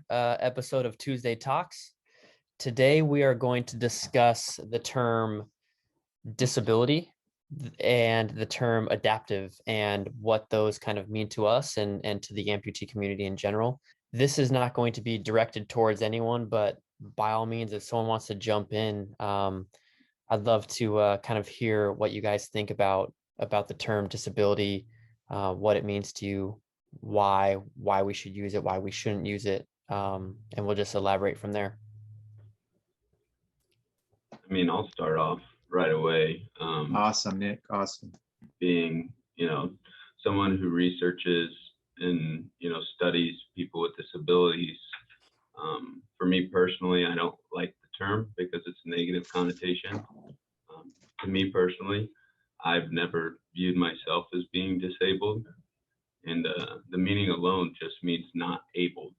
Episode of Tuesday Talks. Today we are going to discuss the term disability and the term adaptive and what those kind of mean to us and to the amputee community in general. This is not going to be directed towards anyone, but by all means, if someone wants to jump in, I'd love to kind of hear what you guys think about the term disability, what it means to you, why we should use it, why we shouldn't use it, and we'll just elaborate from there. I mean, I'll start off right away. Awesome, Nick. Awesome. Being, someone who researches and, studies people with disabilities. For me personally, I don't like the term because it's a negative connotation. To me personally, I've never viewed myself as being disabled, and the meaning alone just means not able.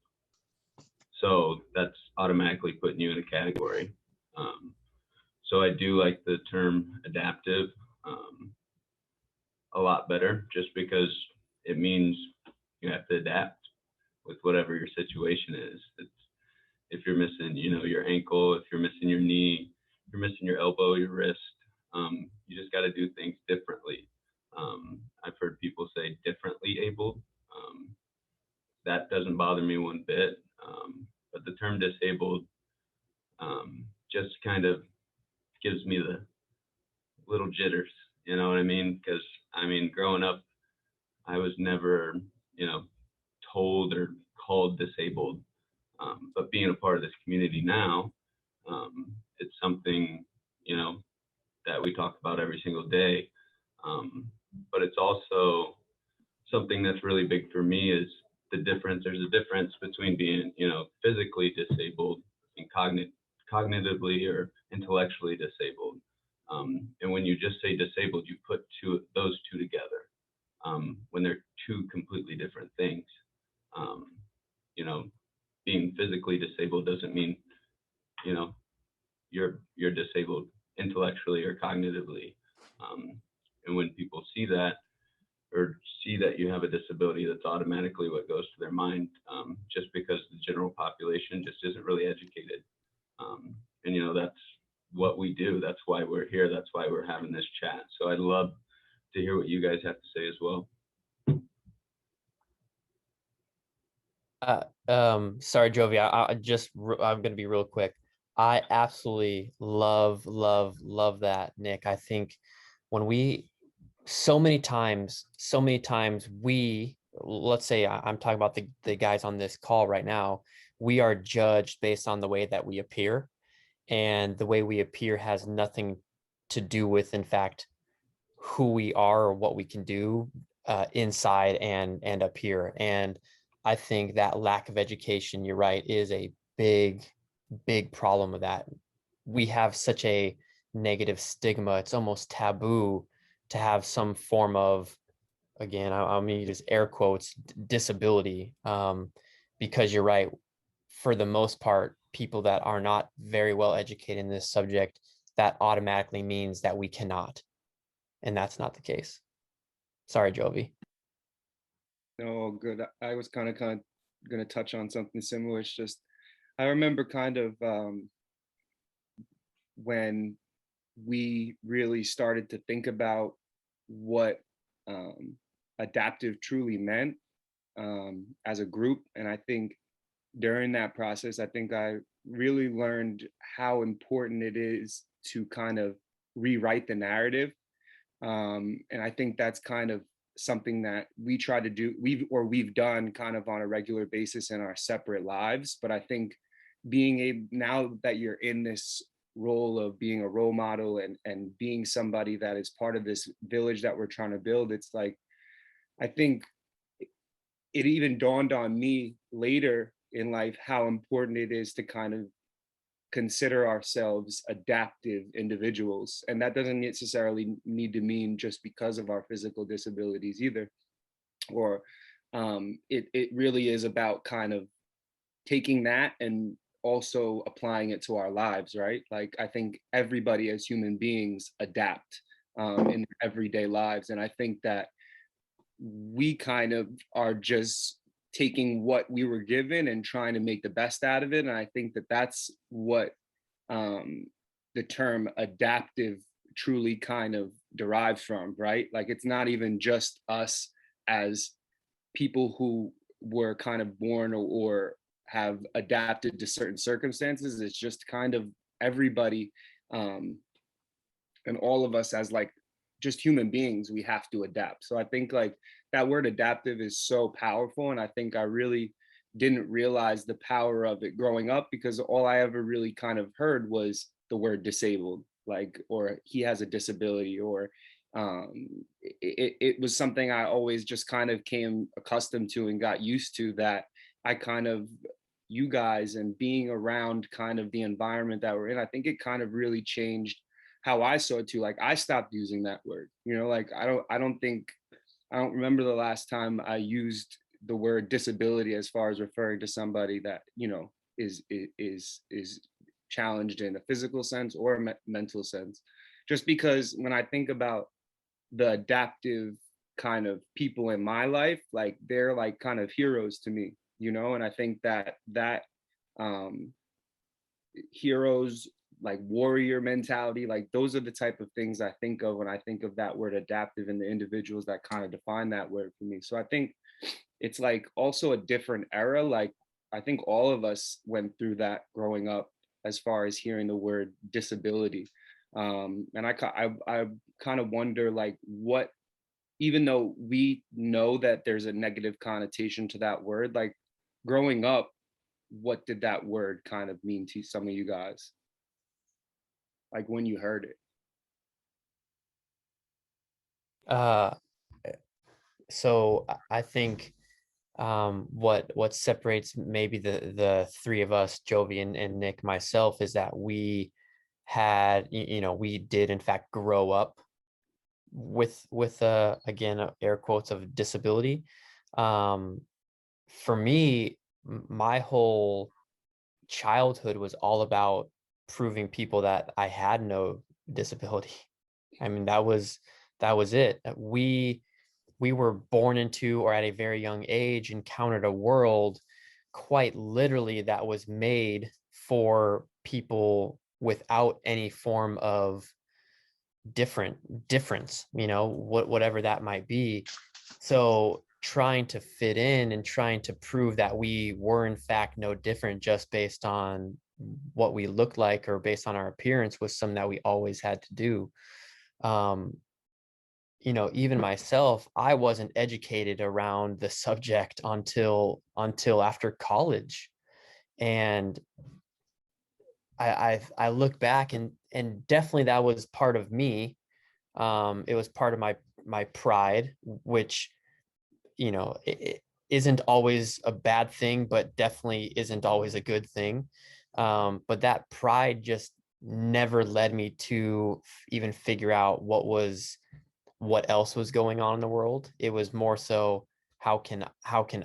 So that's automatically putting you in a category. So I do like the term adaptive a lot better, just because it means you have to adapt with whatever your situation is. If you're missing, your ankle, if you're missing your knee, if you're missing your elbow, your wrist, you just got to do things differently. I've heard people say differently able. That doesn't bother me one bit. But the term disabled just kind of gives me the little jitters, you know what I mean? Because growing up, I was never, told or called disabled. But being a part of this community now, it's something, that we talk about every single day. But it's also something that's really big for me is the difference. There's a difference between being, physically disabled and cognitively or intellectually disabled. And when you just say disabled, you put those two together when they're two completely different things. Being physically disabled doesn't mean, you're disabled intellectually or cognitively. And when people see that or see that you have a disability, that's automatically what goes to their mind, just because the general population just isn't really educated. And that's what we do. That's why we're here. That's why we're having this chat. So I'd love to hear what you guys have to say as well. Sorry, Jovi, I'm going to be real quick. I absolutely love that, Nick. I think when so many times let's say I'm talking about the guys on this call right now, we are judged based on the way that we appear, and the way we appear has nothing to do with, in fact, who we are or what we can do inside and up here. And I think that lack of education, you're right, is a big problem with that. We have such a negative stigma. It's almost taboo to have some form of, again, I'm going to use air quotes, disability, because you're right. For the most part, people that are not very well educated in this subject, that automatically means that we cannot. And that's not the case. Sorry, Jovi. No, good. I was kind of going to touch on something similar. It's just, I remember kind of when we really started to think about what adaptive truly meant as a group. And I think during that process, I think I really learned how important it is to kind of rewrite the narrative. And I think that's kind of something that we try to do, we've done kind of on a regular basis in our separate lives. But I think being able, now that you're in this role of being a role model and being somebody that is part of this village that we're trying to build, it's like, I think it even dawned on me later in life how important it is to kind of consider ourselves adaptive individuals. And that doesn't necessarily need to mean just because of our physical disabilities either. Or it really is about kind of taking that and also applying it to our lives, right? Like, I think everybody as human beings adapt in their everyday lives. And I think that we kind of are just taking what we were given and trying to make the best out of it. And I think that that's what the term adaptive truly kind of derives from, right? Like it's not even just us as people who were kind of born or have adapted to certain circumstances. It's just kind of everybody, and all of us as like just human beings, we have to adapt. So I think like that word adaptive is so powerful. And I think I really didn't realize the power of it growing up, because all I ever really kind of heard was the word disabled, like, or he has a disability, or it was something I always just kind of came accustomed to and got used to, that I kind of, you guys and being around kind of the environment that we're in, I think it kind of really changed how I saw it too. Like I stopped using that word, you know, like I don't remember the last time I used the word disability as far as referring to somebody that, you know, is challenged in a physical sense or a mental sense. Just because when I think about the adaptive kind of people in my life, like they're like kind of heroes to me, you know. And I think that um heroes, like warrior mentality, like those are the type of things I think of when I think of that word adaptive, and the individuals that kind of define that word for me. So I think it's like also a different era. Like I think all of us went through that growing up, as far as hearing the word disability. And I kind of wonder like what, even though we know that there's a negative connotation to that word, like growing up, what did that word kind of mean to some of you guys? Like when you heard it? Uh, so I think what separates maybe the three of us, Jovi and Nick, myself, is that we had, you know, we did in fact grow up with again, air quotes, of disability. For me, my whole childhood was all about proving people that I had no disability. I mean, that was it. We were born into, or at a very young age encountered a world quite literally that was made for people without any form of difference, you know, whatever that might be. So trying to fit in and trying to prove that we were in fact no different just based on what we looked like or based on our appearance was something that we always had to do. um you know, even myself, I wasn't educated around the subject until after college. And I look back, and definitely that was part of me. It was part of my pride, which, you know, it isn't always a bad thing, but definitely isn't always a good thing. But that pride just never led me to even figure out what else was going on in the world. It was more so, how can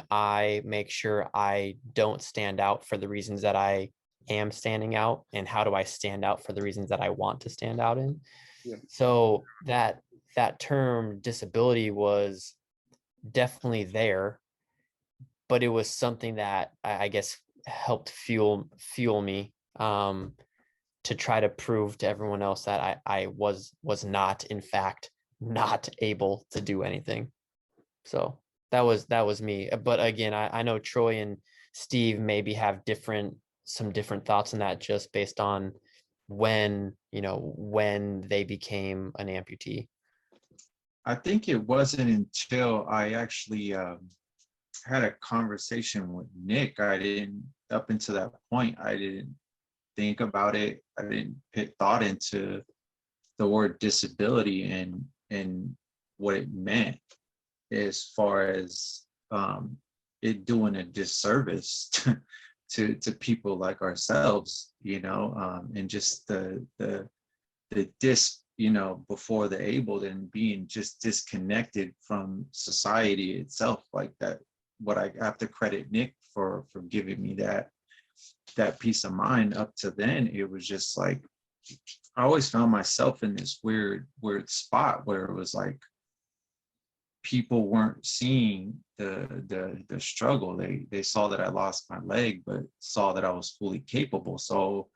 I make sure I don't stand out for the reasons that I am standing out, and how do I stand out for the reasons that I want to stand out in. Yeah. So that term disability was definitely there, but it was something that I guess helped fuel me, to try to prove to everyone else that I was not in fact not able to do anything. So that was me. But again, I know Troy and Steve maybe have some different thoughts on that, just based on when, you know, when they became an amputee. I think it wasn't until I actually had a conversation with Nick. I didn't, up until that point, I didn't think about it. I didn't put thought into the word disability and what it meant, as far as it doing a disservice to people like ourselves, you know, and just the you know, before the able, and being just disconnected from society itself, like that. What I have to credit Nick for giving me that peace of mind. Up to then, it was just like I always found myself in this weird spot where it was like people weren't seeing the struggle. They saw that I lost my leg, but saw that I was fully capable. So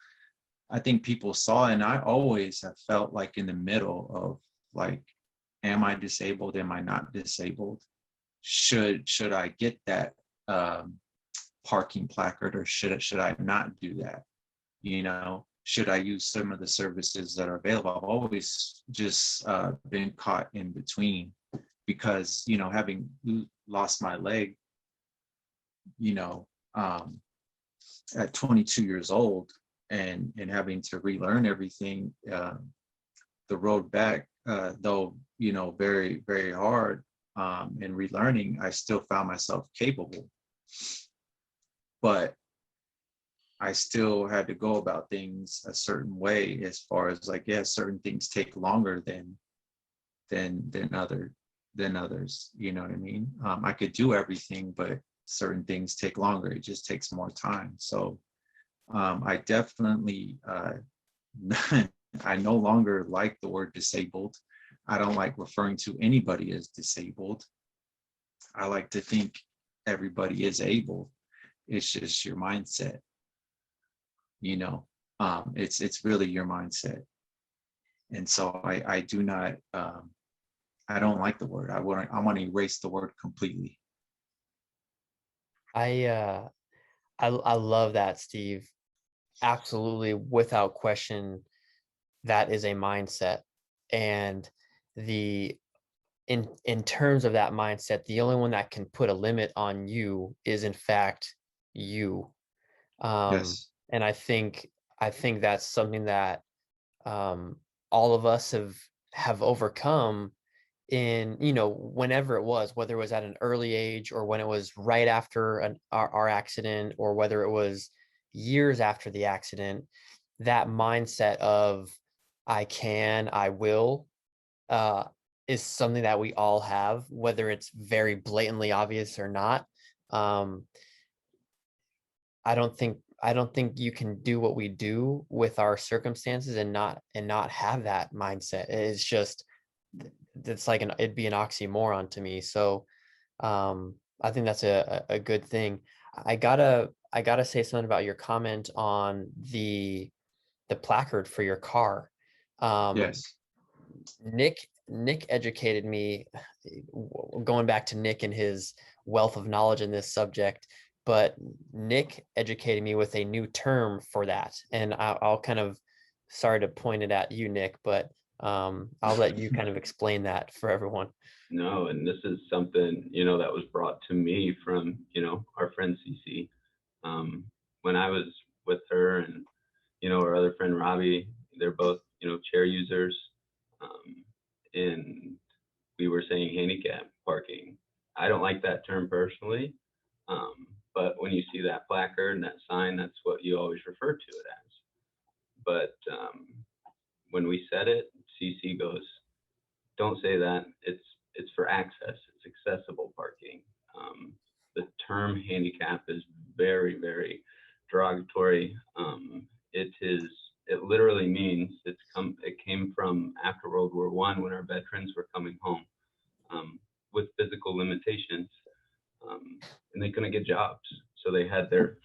I think people saw, and I always have felt like in the middle of like, am I disabled? Am I not disabled? Should I get that parking placard, or should I not do that? You know, should I use some of the services that are available? I've always just been caught in between, because, you know, having lost my leg, you know, at 22 years old, and having to relearn everything, the road back, though, you know, very, very hard, and relearning, I still found myself capable. But I still had to go about things a certain way, as far as like, yeah, certain things take longer than others. You know what I mean? I could do everything, but certain things take longer. It just takes more time. So I definitely, I no longer like the word disabled. I don't like referring to anybody as disabled. I like to think everybody is able. It's just your mindset. You know, it's really your mindset. And so I do not, I don't like the word. I want to erase the word completely. I love that, Steve. Absolutely, without question, that is a mindset. And the in terms of that mindset, the only one that can put a limit on you is in fact you. Yes. And I think that's something that all of us have overcome in, you know, whenever it was, whether it was at an early age or when it was right after our accident, or whether it was years after the accident. That mindset of I will, uh, is something that we all have, whether it's very blatantly obvious or not. Um, I don't think you can do what we do with our circumstances and not have that mindset. It's just, it's like it'd be an oxymoron to me. So I think that's a good thing. I gotta say something about your comment on the placard for your car. Um, Yes. Nick educated me, going back to Nick and his wealth of knowledge in this subject, but Nick educated me with a new term for that. And I'll kind of, sorry to point it at you, Nick, but I'll let you kind of explain that for everyone. No, and this is something, you know, that was brought to me from, you know, our friend CC. When I was with her, and, you know, our other friend Robbie, they're both, you know, chair users. And we were saying handicap parking. I don't like that term personally. But when you see that placard and that sign, that's what you always refer to it as. But when we said it, CC goes, don't say that. It's for access. It's accessible parking. The term handicap is very, very derogatory. It literally means it came from after World War I, when our veterans were coming home with physical limitations, and they couldn't get jobs. So they had their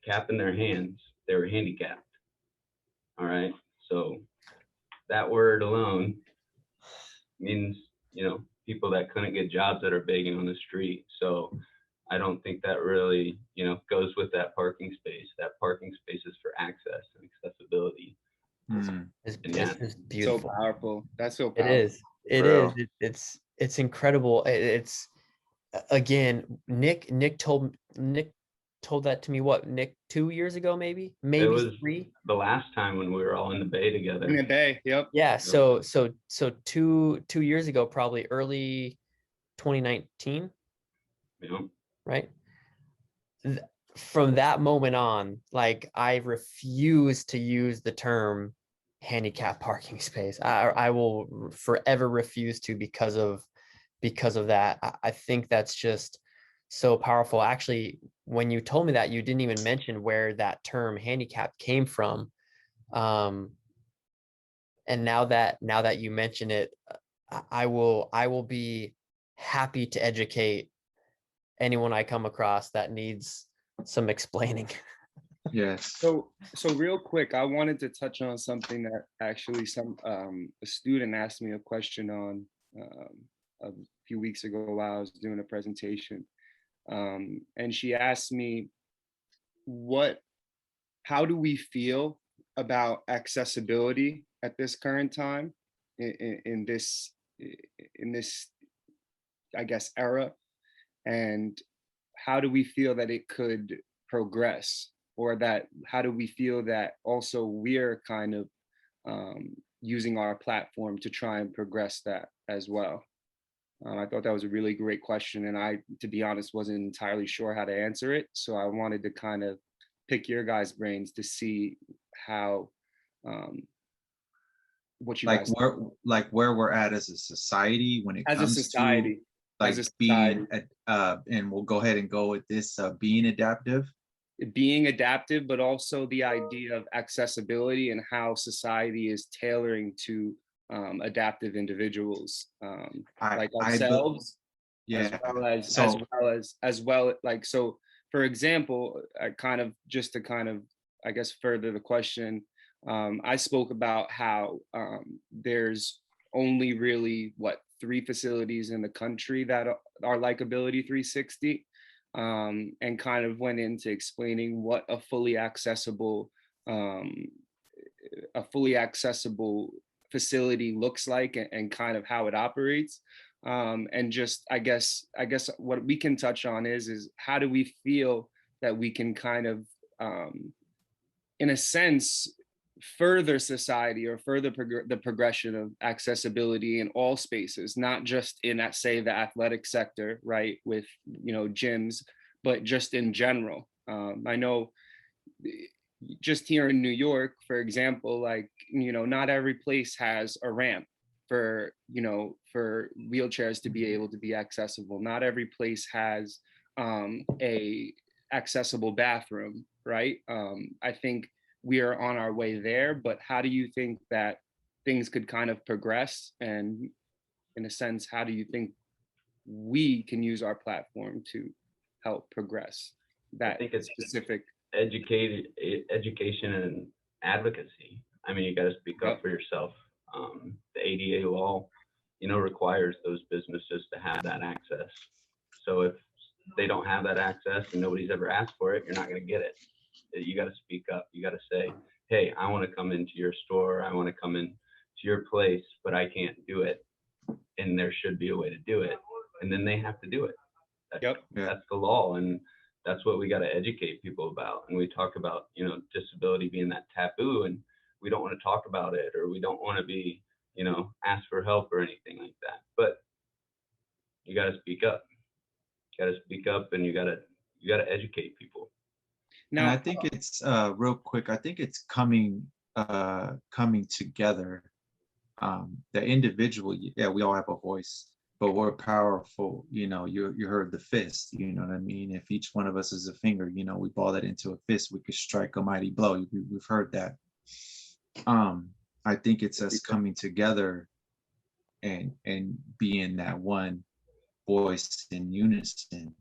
cap in their hands. They were handicapped. All right. So that word alone means, you know, people that couldn't get jobs that are begging on the street. So I don't think that really, you know, goes with that parking space. That parking space is for access and accessibility. And yeah, It's So beautiful. powerful. That's so It powerful. is. It For is. real. It's incredible. It's again, Nick told that to me, what, Nick, 2 years ago, maybe it maybe was 3. the last time when we were all in the bay In the together. day. Yep. Yeah, Yep. so 2 years ago, probably early 2019, You know, right? Th- From that moment on, like, I refuse to use the term handicap parking space. I will forever refuse to, because of that. I think that's just so powerful. Actually, when you told me that, you didn't even mention where that term handicap came from. And now that you mention it, I will be happy to educate anyone I come across that needs some explaining. Yes. So real quick, I wanted to touch on something that actually a student asked me a question on a few weeks ago while I was doing a presentation. And she asked me, how do we feel about accessibility at this current time in this in this, I guess, era? And how do we feel that it could progress, or that how do we feel that also we're kind of using our platform to try and progress that as well? I thought that was a really great question, and I, to be honest, wasn't entirely sure how to answer it. So I wanted to kind of pick your guys' brains to see how um, what you Like guys where we're at as a society when it as a comes to society, as like a society. being and we'll go ahead and go with this being adaptive. Being adaptive, but also the idea of accessibility and how society is tailoring to adaptive individuals, like I be- ourselves, as yeah. well as So like, so for example, I kind of, just to kind of, I guess, further the question, I spoke about how there's only really what 3 facilities in the country that are like Ability 360, and kind of went into explaining what um, a fully accessible facility looks like, and kind of how it operates. And just, I guess what we can touch on is how do we feel that we can kind of, in a sense, further society, or further the progression of accessibility in all spaces, not just in, say, the athletic sector, right, with gyms, but just in general. I know, just here in New York, for example, like, not every place has a ramp for wheelchairs to be able to be accessible. Not every place has a accessible bathroom, right? I think we are on our way there, but how do you think that things could kind of progress? And in a sense, how do you think we can use our platform to help progress I that think it's specific? education and advocacy. I mean, you got to speak up Yep. for yourself. The ADA law, requires those businesses to have that access. So if they don't have that access and nobody's ever asked for it, you're not going to get it. You got to speak up. You got to say, hey, I want to come into your store. I want to come into your place, but I can't do it. And there should be a way to do it. And then they have to do it. Yep. That's the law. And that's what we got to educate people about. And we talk about, disability being that taboo, and we don't want to talk about it, or we don't want to be, ask for help or anything like that. But you got to speak up. You got to speak up, and you got to educate people. and I Now, think it's real quick. I think it's coming together. The individual, yeah, we all have a voice, but we're powerful. You heard the fist. You know what I mean? If each one of us is a finger, we ball that into a fist, we could strike a mighty blow. We've heard that. I think it's us coming together and being that one voice in unison.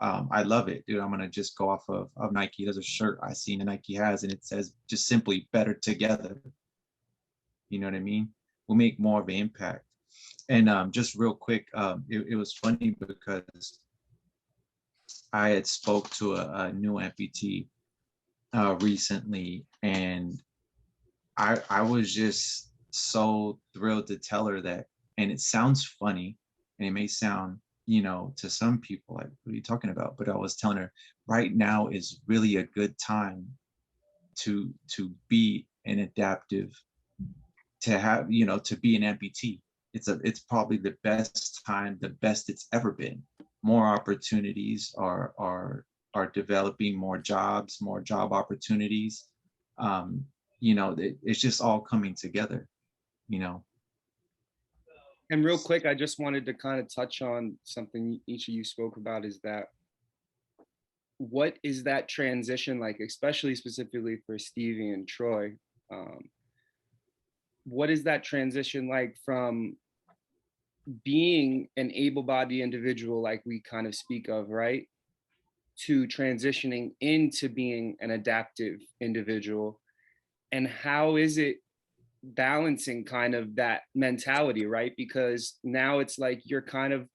I love it, dude. I'm gonna just go off of Nike. There's a shirt I seen that Nike has, and it says just simply "better together." You know what I mean? We'll make more of an impact. And just real quick, it was funny because I had spoke to a new amputee recently, and I was just so thrilled to tell her that. And it sounds funny, and it may sound, to some people like, what are you talking about? But I was telling her right now is really a good time to be an adaptive, to have, to be an amputee. It's probably the best time, the best it's ever been. More opportunities are developing, more jobs, more job opportunities. It's just all coming together, you know. and real quick, I just wanted to kind of touch on something each of you spoke about, is that what is that transition like, especially specifically for Stevie and Troy? what is that transition like from being an able-bodied individual, like we kind of speak of, right, to transitioning into being an adaptive individual? And how is it balancing kind of that mentality, right? Because now it's like you're kind of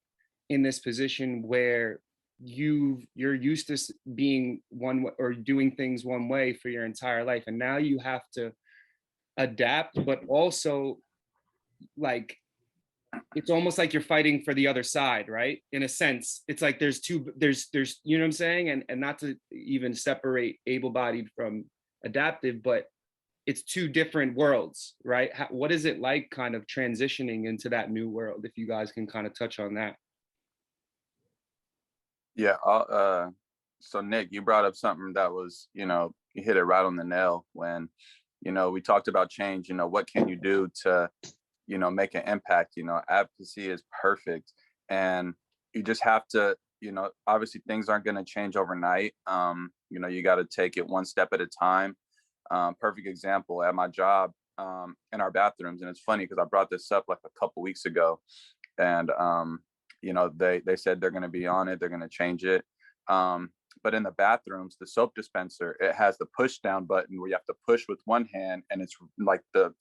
in this position where you're used to being one way or doing things one way for your entire life, and now you have to adapt, but also like it's almost like you're fighting for the other side, right? In a sense, it's like there's you know what I'm saying, and not to even separate able-bodied from adaptive, but it's two different worlds, right? What is it like kind of transitioning into that new world, if you guys can kind of touch on that? Yeah. So Nick, you brought up something that was, you hit it right on the nail when, we talked about change. What can you do to, make an impact? Advocacy is perfect, and you just have to, obviously things aren't going to change overnight. You got to take it one step at a time. Perfect example at my job, in our bathrooms, and it's funny because I brought this up like a couple weeks ago, and they said they're going to be on it, they're going to change it. But in the bathrooms, the soap dispenser, it has the push down button where you have to push with one hand, and it's like the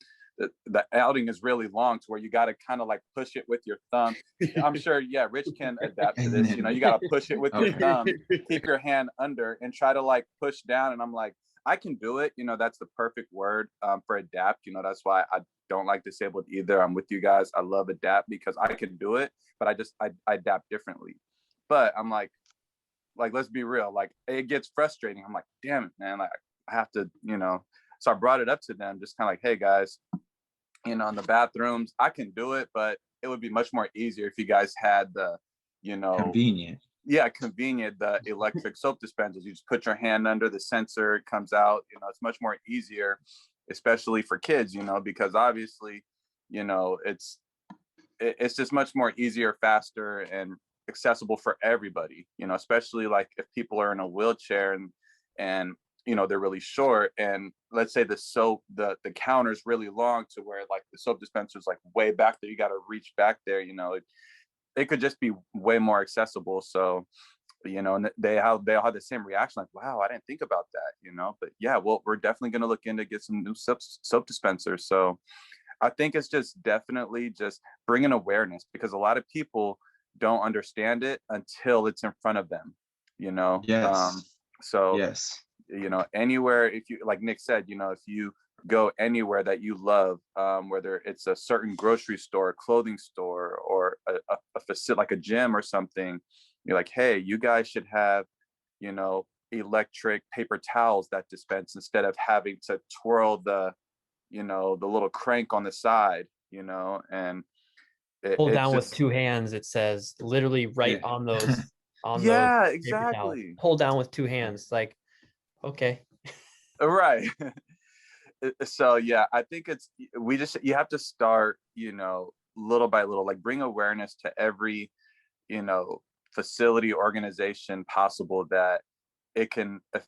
outing is really long to where you got to kind of like push it with your thumb. I'm sure, yeah, Rich can adapt to this. You got to push it with your thumb, keep your hand under, and try to like push down. And I'm like, I can do it. That's the perfect word for adapt. That's why I don't like disabled either. I'm with you guys. I love adapt because I can do it, but I adapt differently. But I'm like, let's be real. Like, it gets frustrating. I'm like, damn it, man. Like, I have to, So I brought it up to them, just kind of like, hey guys, in the bathrooms, I can do it, but it would be much more easier if you guys had the, Convenient. Yeah, convenient, the electric soap dispensers. You just put your hand under the sensor, it comes out. It's much more easier, especially for kids, because obviously, it's just much more easier, faster, and accessible for everybody, especially like if people are in a wheelchair and they're really short, and let's say the counter is really long to where like the soap dispenser is like way back there, you got to reach back there, it could just be way more accessible. So, and they all have the same reaction, like, wow, I didn't think about that, but yeah, well, we're definitely going to look into get some new soap dispensers. So I think it's just definitely just bringing awareness, because a lot of people don't understand it until it's in front of them, Yes. So Yes. Anywhere, if you, like Nick said, if you go anywhere that you love, whether it's a certain grocery store, clothing store, or a facility like a gym or something, you're like, hey, you guys should have, electric paper towels that dispense instead of having to twirl the little crank on the side, and Pull it's down with just, two hands, it says literally right Yeah. on those yeah, paper towels. exactly. Pull down with two hands. Like, okay. Right. So yeah, I think you have to start, little by little, like bring awareness to every, facility, organization possible that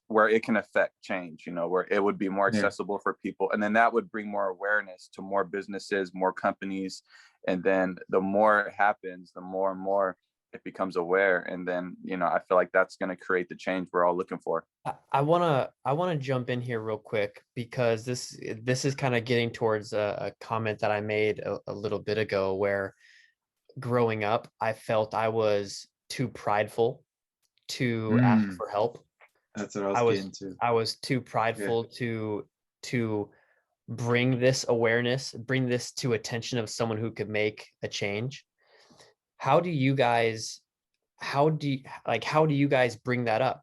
where it can affect change, where it would be more Yeah. accessible for people. And then that would bring more awareness to more businesses, more companies. And then the more it happens, the more and more it becomes aware. And then, I feel like that's going to create the change we're all looking for. I wanna jump in here real quick, because this is kind of getting towards a comment that I made a little bit ago, where growing up, I felt I was too prideful to ask Mm, for help. that's what I was I was getting to. I was too prideful to bring this awareness, bring this to attention of someone who could make a change. How do you guys how do you guys bring that up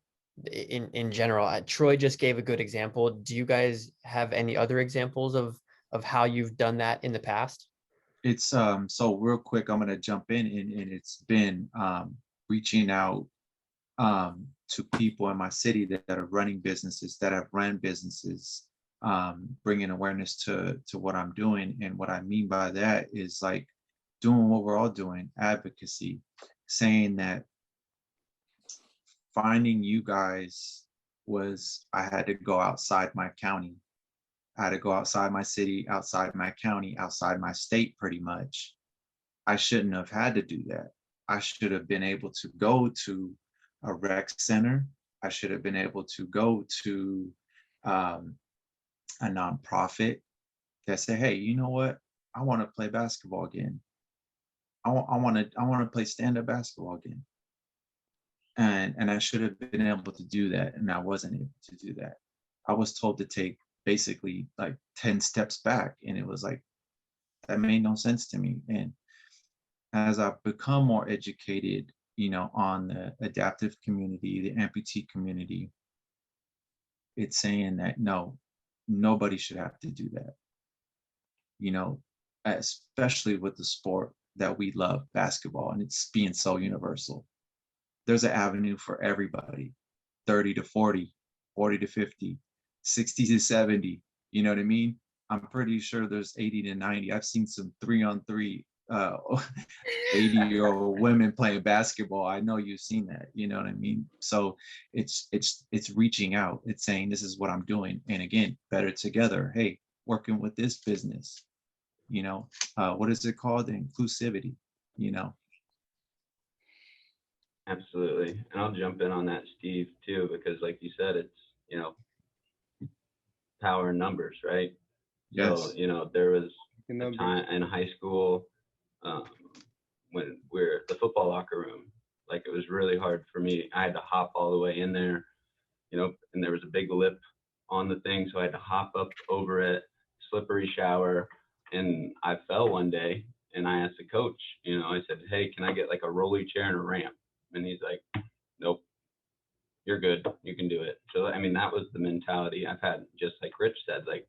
in general? Troy just gave a good example. Do you guys have any other examples of how you've done that in the past? It's so real quick, I'm gonna jump in, and it's been reaching out to people in my city that are running businesses, that have run businesses, bringing awareness to what I'm doing. And what I mean by that is like doing what we're all doing, advocacy, saying that finding you guys was, I had to go outside my county I had to go outside my city, outside my county, outside my state pretty much. I shouldn't have had to do that. I should have been able to go to a rec center. I should have been able to go to um, a nonprofit that say, hey, you know what? I want to play basketball again. I want to play stand-up basketball again. And I should have been able to do that, and I wasn't able to do that. I was told to take basically like 10 steps back, and it was like that made no sense to me. And as I've become more educated, on the adaptive community, the amputee community, it's saying that no, nobody should have to do that. Especially with the sport that we love, basketball, and it's being so universal. There's an avenue for everybody, 30 to 40, 40 to 50, 60 to 70. You know what I mean? I'm pretty sure there's 80 to 90. I've seen some 3-on-3 80-year-old women playing basketball. I know you've seen that. You know what I mean? So it's reaching out. It's saying this is what I'm doing. And again, better together. Hey, working with this business. What is it called? The inclusivity. Absolutely. And I'll jump in on that, Steve, too, because like you said, it's, power in numbers, right? Yes. So, there was a time in high school when we're at the football locker room, like it was really hard for me. I had to hop all the way in there, and there was a big lip on the thing. So I had to hop up over it, slippery shower. And I fell one day and I asked the coach, I said, hey, can I get like a rolly chair and a ramp? And he's like, nope, you're good. You can do it. So, I mean, that was the mentality I've had, just like Rich said, like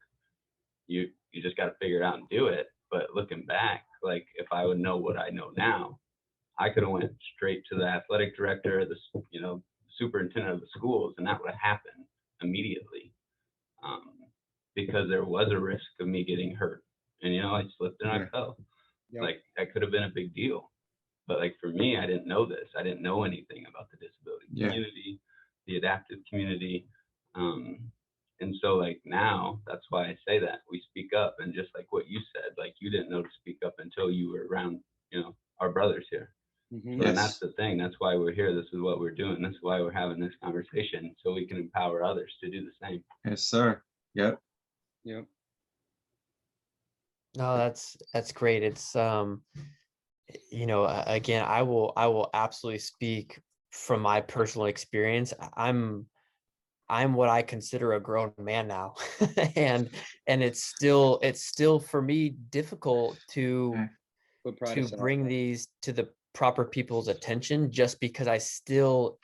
you just got to figure it out and do it. But looking back, like if I would know what I know now, I could have went straight to the athletic director, the superintendent of the schools, and that would have happened immediately, because there was a risk of me getting hurt. And, I slipped and I fell. Yep. Like that could have been a big deal. But like for me, I didn't know this. I didn't know anything about the disability community, the adaptive community. And so like now, that's why I say that we speak up. And just like what you said, like you didn't know to speak up until you were around, our brothers here. Mhm. And that's the thing. That's why we're here. This is what we're doing. This is why we're having this conversation, so we can empower others to do the same. Yes, sir. Yep. Yep. No, that's great. It's again, I will absolutely speak from my personal experience. I'm what I consider a grown man now. and it's still for me difficult to Put pride to aside. bring these to the proper people's attention, just because I still,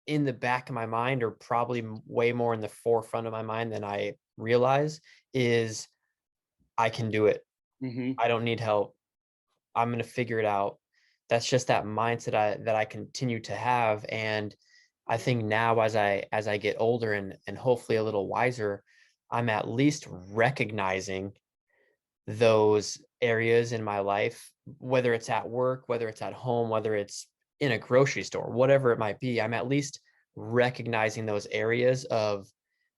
in the back of my mind, or probably way more in the forefront of my mind than I realize, is I can do it. Mhm. I don't need help. I'm going to figure it out. That's just that mindset that I continue to have. And I think now, as I get older and hopefully a little wiser, I'm at least recognizing those areas in my life, whether it's at work, whether it's at home, whether it's in a grocery store, whatever it might be. I'm at least recognizing those areas of,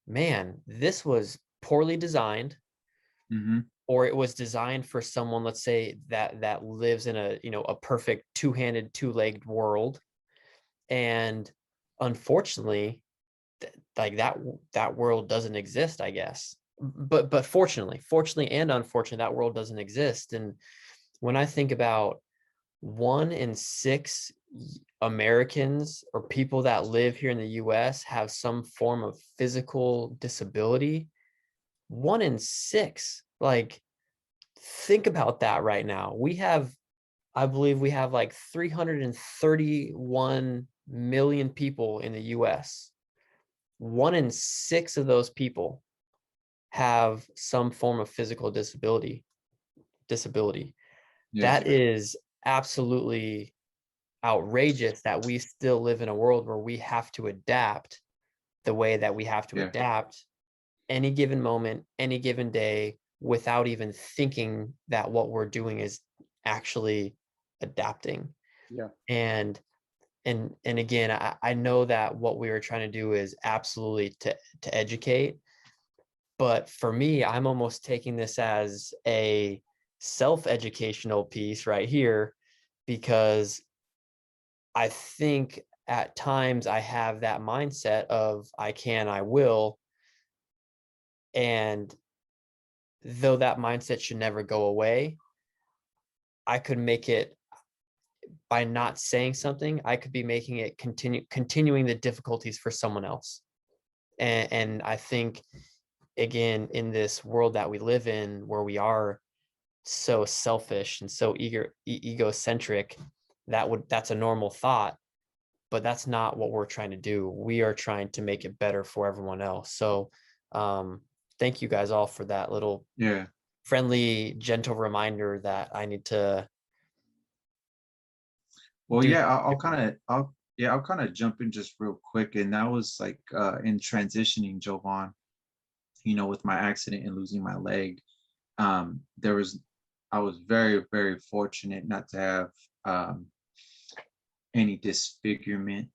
man, this was poorly designed, Mm-hmm. or it was designed for someone, let's say, that lives in a perfect two-handed, two-legged world. And unfortunately, like that world doesn't exist, I guess. But fortunately and unfortunately, that world doesn't exist. And when I think about 1 in 6 Americans, or people that live here in the US, have some form of physical disability, 1 in 6, like, think about that right now. I believe we have like 331 million people in the US. 1 in 6 of those people have some form of physical disability. Yes. That is absolutely outrageous, that we still live in a world where we have to adapt the way that we have to adapt any given moment, any given day, without even thinking that what we're doing is actually adapting. Yeah. And again, I know that what we were trying to do is absolutely to educate, But for me, I'm almost taking this as a self-educational piece right here, because I think at times I have that mindset of I can, I will. And though that mindset should never go away, I could make it, by not saying something, I could be making it continuing the difficulties for someone else. And I think, again, in this world that we live in, where we are so selfish and so egocentric, that's a normal thought, but that's not what we're trying to do. We are trying to make it better for everyone else. So thank you guys all for that little Yeah. friendly, gentle reminder that I need to Well, do. yeah, I'll kind of jump in just real quick. And that was like in transitioning, Jovan, with my accident and losing my leg. There was I was very, very fortunate not to have any disfigurement,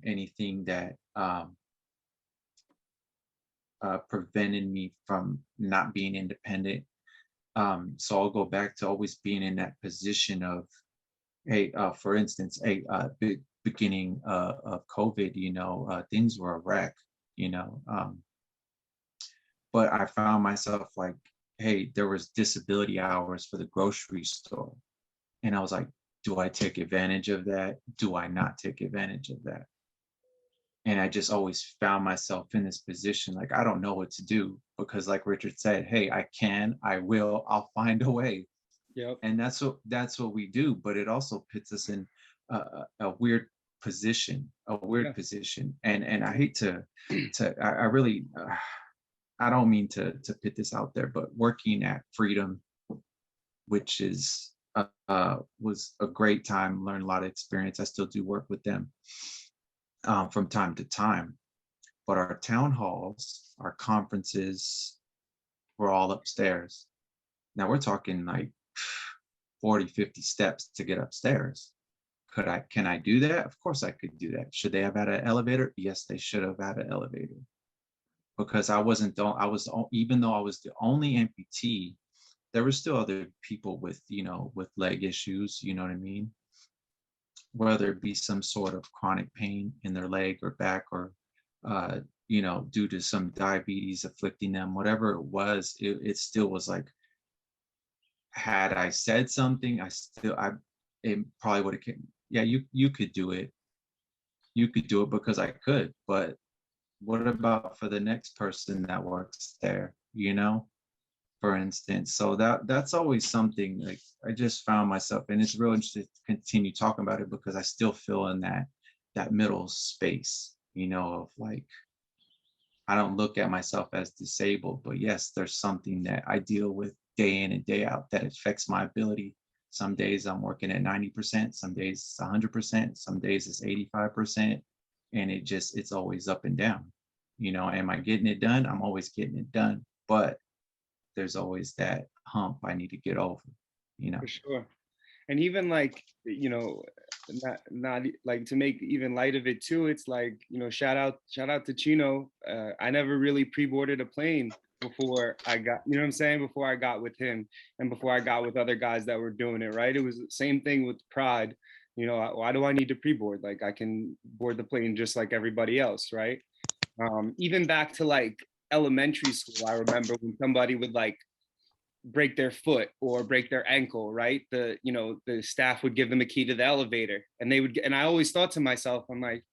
anything that prevented me from not being independent. So I'll go back to always being in that position of, hey, for instance, beginning of COVID, things were a wreck, you know. But I found myself like, hey, there was disability hours for the grocery store. And I was like, do I take advantage of that? Do I not take advantage of that? And I just always found myself in this position, like, I don't know what to do, because like Richard said, hey, I can, I will, I'll find a way. Yep. And that's what we do. But it also puts us in a weird position, Yeah. And I hate I really, I don't mean to put this out there, but working at Freedom, which was a great time, learned a lot of experience. I still do work with them from time to time, but our town halls, our conferences were all upstairs. Now we're talking like 40, 50 steps to get upstairs. Can I do that? Of course I could do that. Should they have had an elevator? Yes, they should have had an elevator. Because even though I was the only amputee, there were still other people with leg issues, you know what I mean? Whether it be some sort of chronic pain in their leg or back, or due to some diabetes afflicting them, whatever it was, it still was like, had I said something, it probably would have came. Yeah, you could do it. You could do it because I could, but what about for the next person that works there, for instance? So that's always something, like, I just found myself, and it's real interesting to continue talking about it, because I still feel in that middle space, of like, I don't look at myself as disabled, but yes, there's something that I deal with day in and day out that affects my ability. Some days I'm working at 90%, some days it's 100%, some days it's 85%. And it's always up and down. Am I getting it done? I'm always getting it done, but there's always that hump I need to get over, For sure. And even like, not like, to make even light of it too, it's like, shout out to Chino. I never really pre-boarded a plane before I got, you know what I'm saying, before I got with him, and before I got with other guys that were doing it, right? It was the same thing with Pride. Why do I need to pre-board? Like, I can board the plane just like everybody else, right? Even back to like elementary school, I remember when somebody would like break their foot or break their ankle, right? The staff would give them a key to the elevator, and and I always thought to myself, I'm like,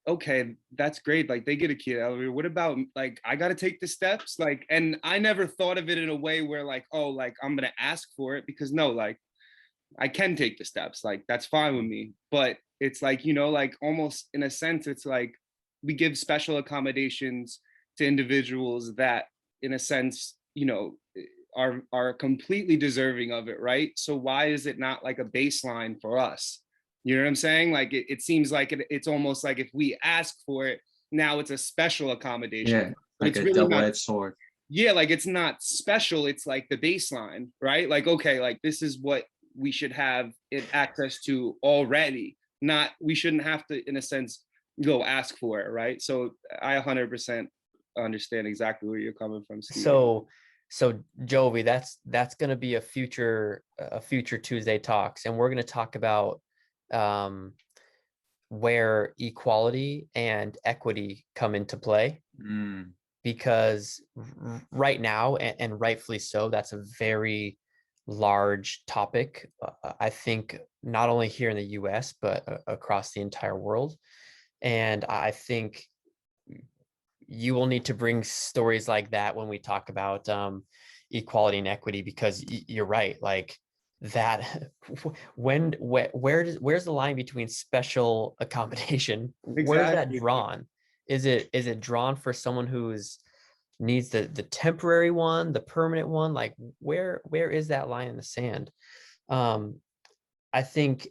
okay, that's great. Like, they get a key to the elevator. What about, like, I got to take the steps? Like, and I never thought of it in a way where like, oh, like, I'm going to ask for it, because no, like, I can take the steps. Like, that's fine with me. But it's like, like, almost in a sense, it's like we give special accommodations to individuals that, in a sense, are completely deserving of it, right? So why is it not like a baseline for us? You know what I'm saying? Like, it seems like it's almost like if we ask for it, now it's a special accommodation. Yeah, But like it's a really not. double-edged sword. Yeah, like, it's not special. It's like the baseline, right? Like, okay, like, this is what we should have access to already. Not, we shouldn't have to, in a sense, go ask for it, right? So I 100% understand exactly where you're coming from, Steve. So Jovi, that's going to be a future Tuesday talks, and we're going to talk about where equality and equity come into play, Mm, because right now, and rightfully so, that's a very large topic. I think not only here in the US, but across the entire world. And I think you will need to bring stories like that when we talk about equality and equity, because you're right, like that. Where's the line between special accommodation? Where's that Exactly. drawn? Is it drawn for someone who's needs the temporary one, the permanent one? Like where is that line in the sand? um I think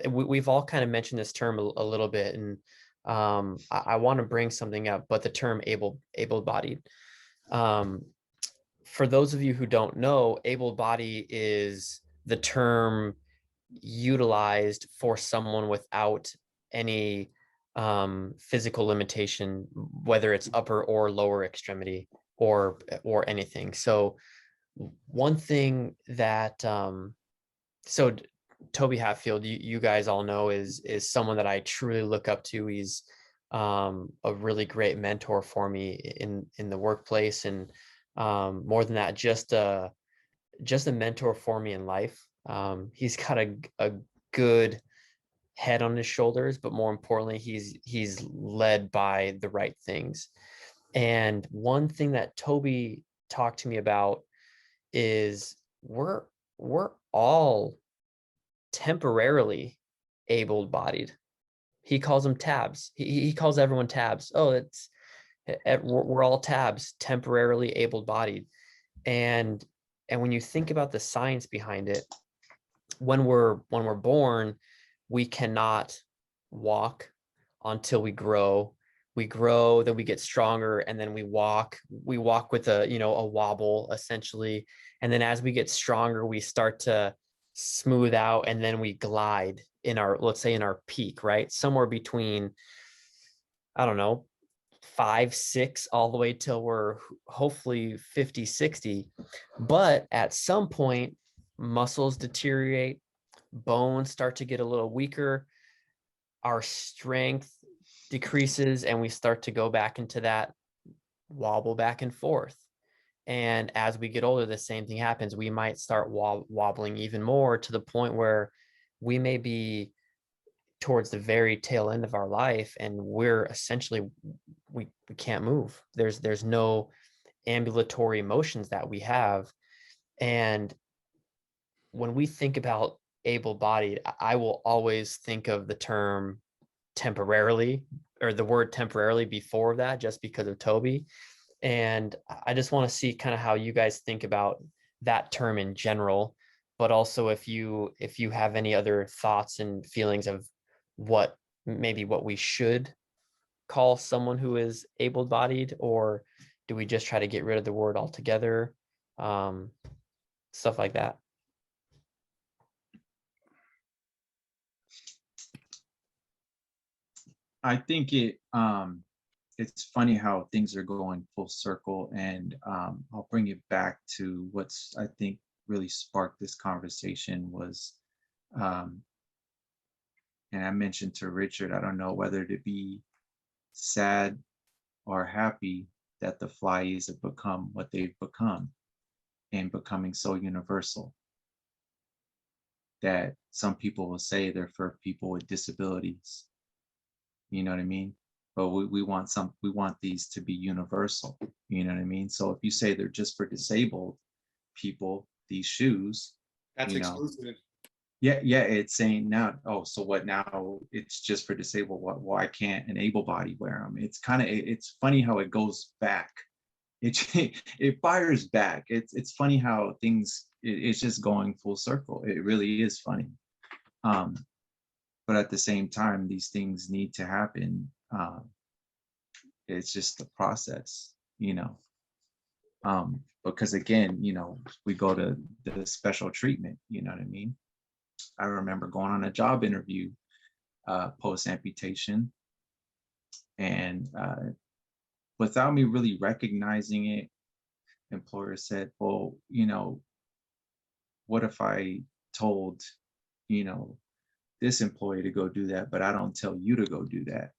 we've all kind of mentioned this term a little bit, and I want to bring something up, but the term able-bodied. Um, for those of you who don't know, able-bodied is the term utilized for someone without any physical limitation, whether it's upper or lower extremity or anything. So one thing that so Toby Hatfield, you guys all know, is someone that I truly look up to. He's a really great mentor for me in the workplace, and more than that, just a mentor for me in life. He's got a good head on his shoulders, but more importantly, he's led by the right things. And one thing that Toby talked to me about is we're all temporarily able-bodied. He calls them tabs. He calls everyone tabs. Oh, we're all tabs, temporarily able-bodied. And when you think about the science behind it, when we're born, we cannot walk until we grow. We grow, then we get stronger, and then we walk. We walk with a wobble, essentially. And then as we get stronger, we start to smooth out, and then we glide in our, let's say, in our peak, right? Somewhere between, I don't know, 5, 6, all the way till we're hopefully 50, 60. But at some point, muscles deteriorate, bones start to get a little weaker, our strength decreases, and we start to go back into that wobble back and forth. And as we get older, the same thing happens. We might start wobbling even more, to the point where we may be towards the very tail end of our life, and we're essentially, we can't move. There's no ambulatory motions that we have. And when we think about able-bodied, I will always think of the term temporarily, or the word temporarily before that, just because of Toby. And I just want to see kind of how you guys think about that term in general, but also if you have any other thoughts and feelings of what we should call someone who is able-bodied, or do we just try to get rid of the word altogether? Stuff like that. I think it's funny how things are going full circle, and I'll bring it back to what's, I think, really sparked this conversation was, and I mentioned to Richard, I don't know whether to be sad or happy that the flies have become what they've become, and becoming so universal that some people will say they're for people with disabilities. You know what I mean? But we want these to be universal. You know what I mean? So if you say they're just for disabled people, these shoes, That's you know, exclusive. yeah, it's saying now, oh, so what now? It's just for disabled. Why can't an able-bodied wear them? It's funny how it goes back. It fires back. It's funny how it's just going full circle. It really is funny. But at the same time, these things need to happen. It's just the process, because again, we go to the special treatment, you know what I mean? I remember going on a job interview post amputation, and without me really recognizing it, employer said, well, what if I told, you know, this employee to go do that, but I don't tell you to go do that?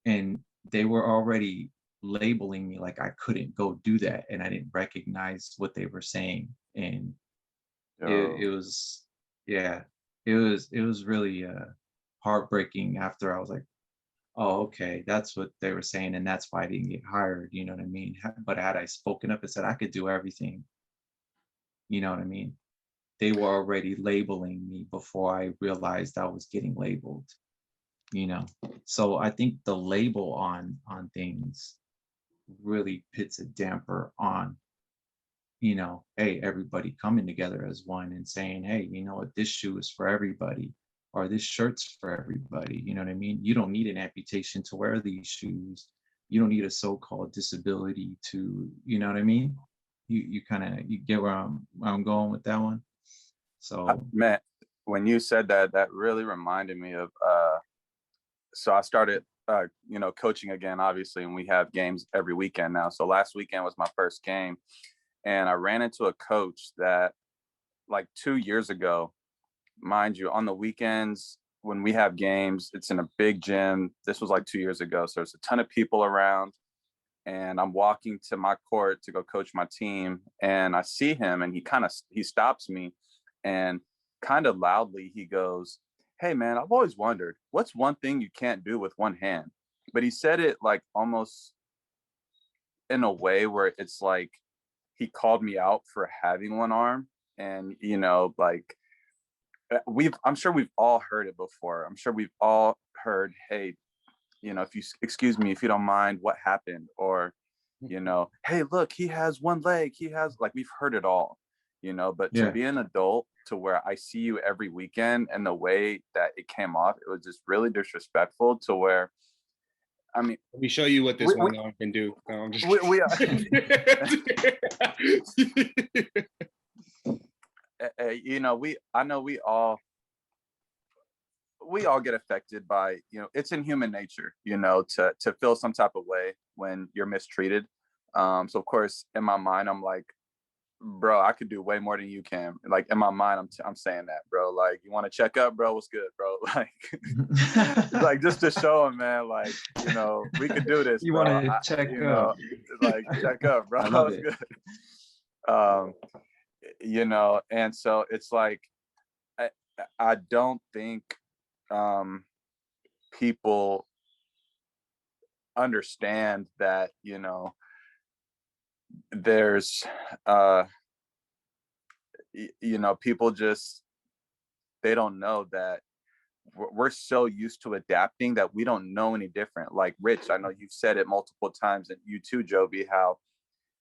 And they were already labeling me like I couldn't go do that, and I didn't recognize what they were saying. And it Yo, was, yeah, it was really heartbreaking after. I was like, oh, okay, that's what they were saying, and that's why I didn't get hired. You know what I mean? But had I spoken up and said I could do everything, you know what I mean? They were already labeling me before I realized I was getting labeled. You know, so I think the label on things really puts a damper on, hey, everybody coming together as one and saying, hey, you know what, this shoe is for everybody, or this shirt's for everybody. You know what I mean? You don't need an amputation to wear these shoes. You don't need a so-called disability to, you know what I mean? You kind of, you get where I'm going with that one. So man, when you said that, that really reminded me of, so I started, coaching again, obviously, and we have games every weekend now. So last weekend was my first game, and I ran into a coach that, like 2 years ago, mind you, on the weekends when we have games, it's in a big gym. This was like 2 years ago, so there's a ton of people around, and I'm walking to my court to go coach my team, and I see him, and he stops me, and kind of loudly he goes, "Hey man, I've always wondered, what's one thing you can't do with one hand?" But he said it like almost in a way where it's like he called me out for having one arm. And like, I'm sure we've all heard it before. I'm sure we've all heard, "Hey, if you excuse me, if you don't mind, what happened?" Or, "Hey, look, he has one leg." Like, we've heard it all, but to yeah, be an adult to where I see you every weekend, and the way that it came off, it was just really disrespectful to where, I mean, Let me show you what we, this one arm can do. No, I'm just we, we, kidding. I know we all get affected by, it's in human nature, to feel some type of way when you're mistreated. So of course, in my mind, I'm like, bro, I could do way more than you can. Like, in my mind, I'm saying that, bro. Like, you want to check up, bro? What's good, bro? Like just to show him, man, like, we could do this, you bro. want to check up. Like, check up, bro. I love What's it. good? And so it's like, I don't think people understand that, there's people just, they don't know that we're so used to adapting that we don't know any different. Like, Rich, I know you've said it multiple times, and you too, Joby, how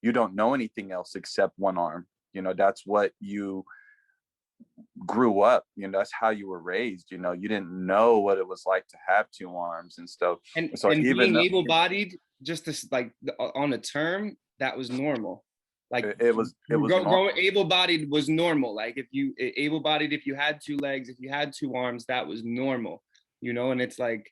you don't know anything else except one arm. That's what you grew up, that's how you were raised. You didn't know what it was like to have two arms and stuff. and So and even being though able-bodied, just this, like, on a term that was normal. Like, it was growing able-bodied was normal. Like, if you able-bodied, if you had two legs, if you had two arms, that was normal. And it's like,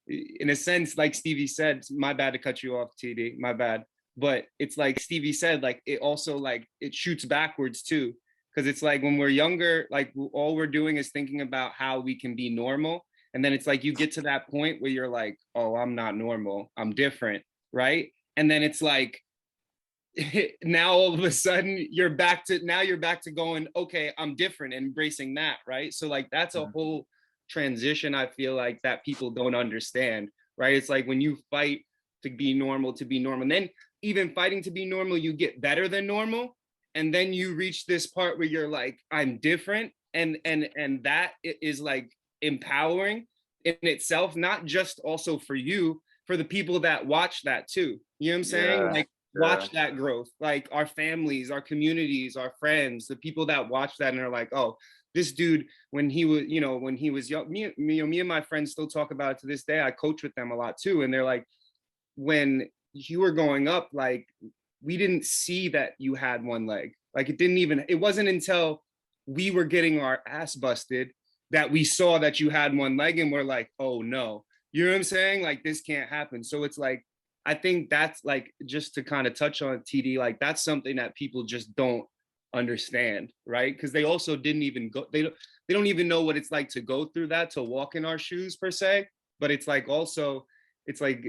in a sense, like Stevie said, my bad to cut you off, TD, my bad. But it's like Stevie said, like, it also, like, it shoots backwards too. Because it's like, when we're younger, like, all we're doing is thinking about how we can be normal. And then it's like, you get to that point where you're like, oh, I'm not normal, I'm different, right? And then it's like, now all of a sudden you're back to going, okay, I'm different, and embracing that, right? So, like, that's a whole transition, I feel like, that people don't understand, right? It's like, when you fight to be normal, and then even fighting to be normal, you get better than normal, and then you reach this part where you're like, I'm different, and that is like empowering in itself, not just also for you, for the people that watch that too. You know what I'm saying? yeah, Like, yeah. watch that growth, like our families, our communities, our friends, the people that watch that and are like, oh, this dude, when he was young, me and my friends still talk about it to this day. I coach with them a lot too, and they're like, when you were growing up, like, we didn't see that you had one leg. Like, it wasn't until we were getting our ass busted that we saw that you had one leg, and we're like, oh no. You know what I'm saying? Like, this can't happen. So it's like, I think that's like, just to kind of touch on TD, like that's something that people just don't understand, right? Because they also didn't even go, they don't even know what it's like to go through that, to walk in our shoes per se. But it's like also, it's like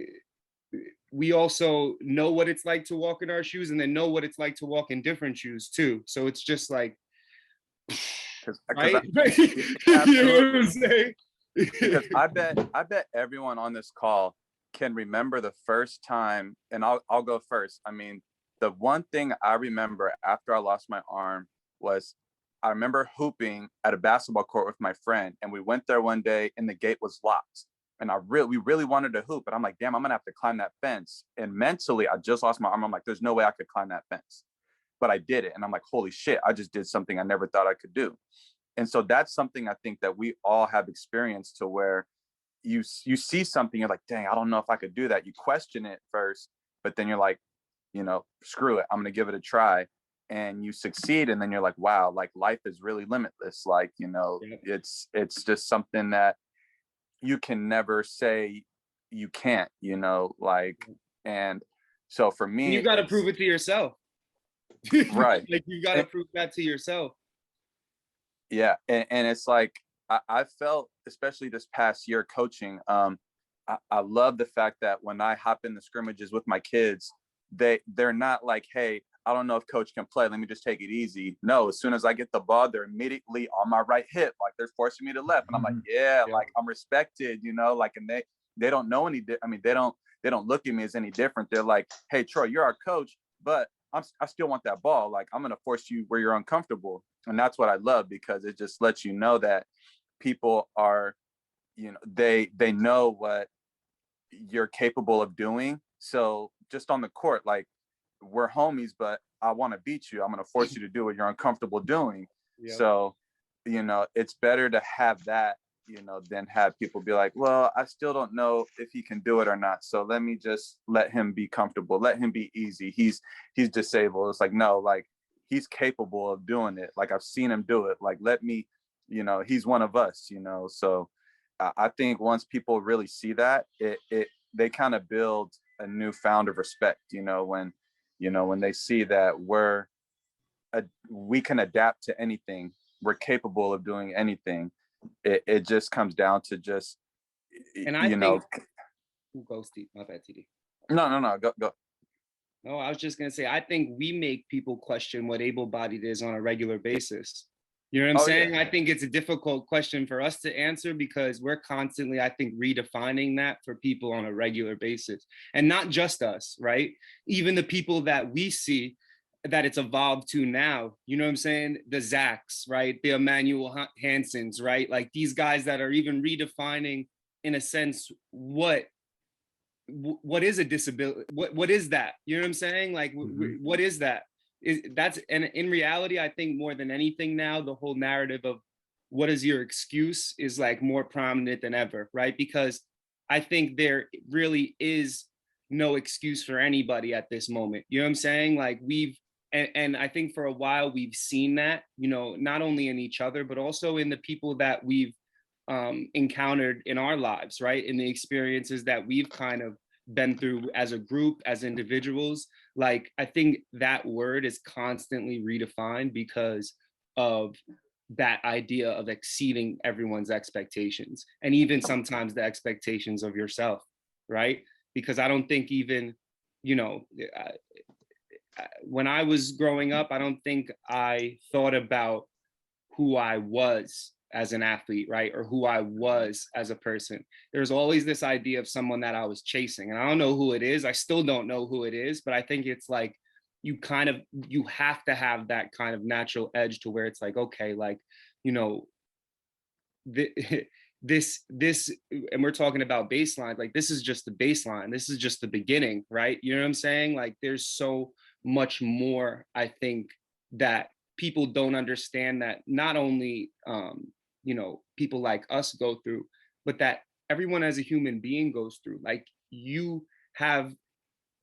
we also know what it's like to walk in our shoes and then know what it's like to walk in different shoes too. So it's just like, right? You know what I'm saying? Because I bet everyone on this call can remember the first time, and I'll go first. I mean, the one thing I remember after I lost my arm was I remember hooping at a basketball court with my friend, and we went there one day and the gate was locked. And we really wanted to hoop, but I'm like, damn, I'm gonna have to climb that fence. And mentally, I just lost my arm. I'm like, there's no way I could climb that fence. But I did it. And I'm like, holy shit, I just did something I never thought I could do. And so that's something I think that we all have experienced, to where you see something, you're like, dang, I don't know if I could do that. You question it first, but then you're like, you know, screw it, I'm gonna give it a try. And you succeed, and then you're like, wow, like life is really limitless. Like, you know, it's just something that you can never say you can't, you know, like. And so for me, you got to prove it to yourself. Right. Like you got to prove that to yourself. Yeah. And it's like, I felt, especially this past year coaching, I love the fact that when I hop in the scrimmages with my kids, they're not like, hey, I don't know if coach can play, let me just take it easy. No, as soon as I get the ball, they're immediately on my right hip, like they're forcing me to left. And I'm like, yeah, like I'm respected, you know, like, and they don't know any, I mean, they don't look at me as any different. They're like, hey, Troy, you're our coach, but I still want that ball. Like, I'm going to force you where you're uncomfortable. And that's what I love, because it just lets you know that people are, you know, they know what you're capable of doing. So just on the court, like, we're homies, but I want to beat you. I'm going to force you to do what you're uncomfortable doing. Yep. So, you know, it's better to have that, you know, than have people be like, well, I still don't know if he can do it or not. So let me just let him be comfortable. Let him be easy. He's disabled. It's like, no, like, he's capable of doing it. Like, I've seen him do it. Like, let me, you know, he's one of us, you know? So I think once people really see that, they kind of build a newfound of respect, you know, when they see that we can adapt to anything, we're capable of doing anything. It just comes down to just, and I think, go Steve, my bad, TD. No, go. No, I was just gonna say, I think we make people question what able-bodied is on a regular basis. You know what I'm saying? Yeah. I think it's a difficult question for us to answer, because we're constantly, I think, redefining that for people on a regular basis. And not just us, right? Even the people that we see that it's evolved to now, you know what I'm saying? The Zachs, right? The Emmanuel Hansons, right? Like these guys that are even redefining, in a sense, what is a disability? What is that? You know what I'm saying? Like, what is that? And in reality, I think more than anything now, the whole narrative of what is your excuse is like more prominent than ever, right? Because I think there really is no excuse for anybody at this moment. You know what I'm saying? Like and I think for a while we've seen that, you know, not only in each other, but also in the people that we've encountered in our lives, right? In the experiences that we've kind of been through as a group, as individuals. Like, I think that word is constantly redefined because of that idea of exceeding everyone's expectations, and even sometimes the expectations of yourself, right? Because I don't think even, you know, when I was growing up, I don't think I thought about who I was as an athlete, right? Or who I was as a person. There's always this idea of someone that I was chasing, and I don't know who it is. I still don't know who it is, but I think it's like, you have to have that kind of natural edge to where it's like, okay, like, you know, this, and we're talking about baseline, like this is just the baseline. This is just the beginning, right? You know what I'm saying? Like, there's so much more, I think, that people don't understand, that not only, you know, people like us go through, but that everyone as a human being goes through. Like,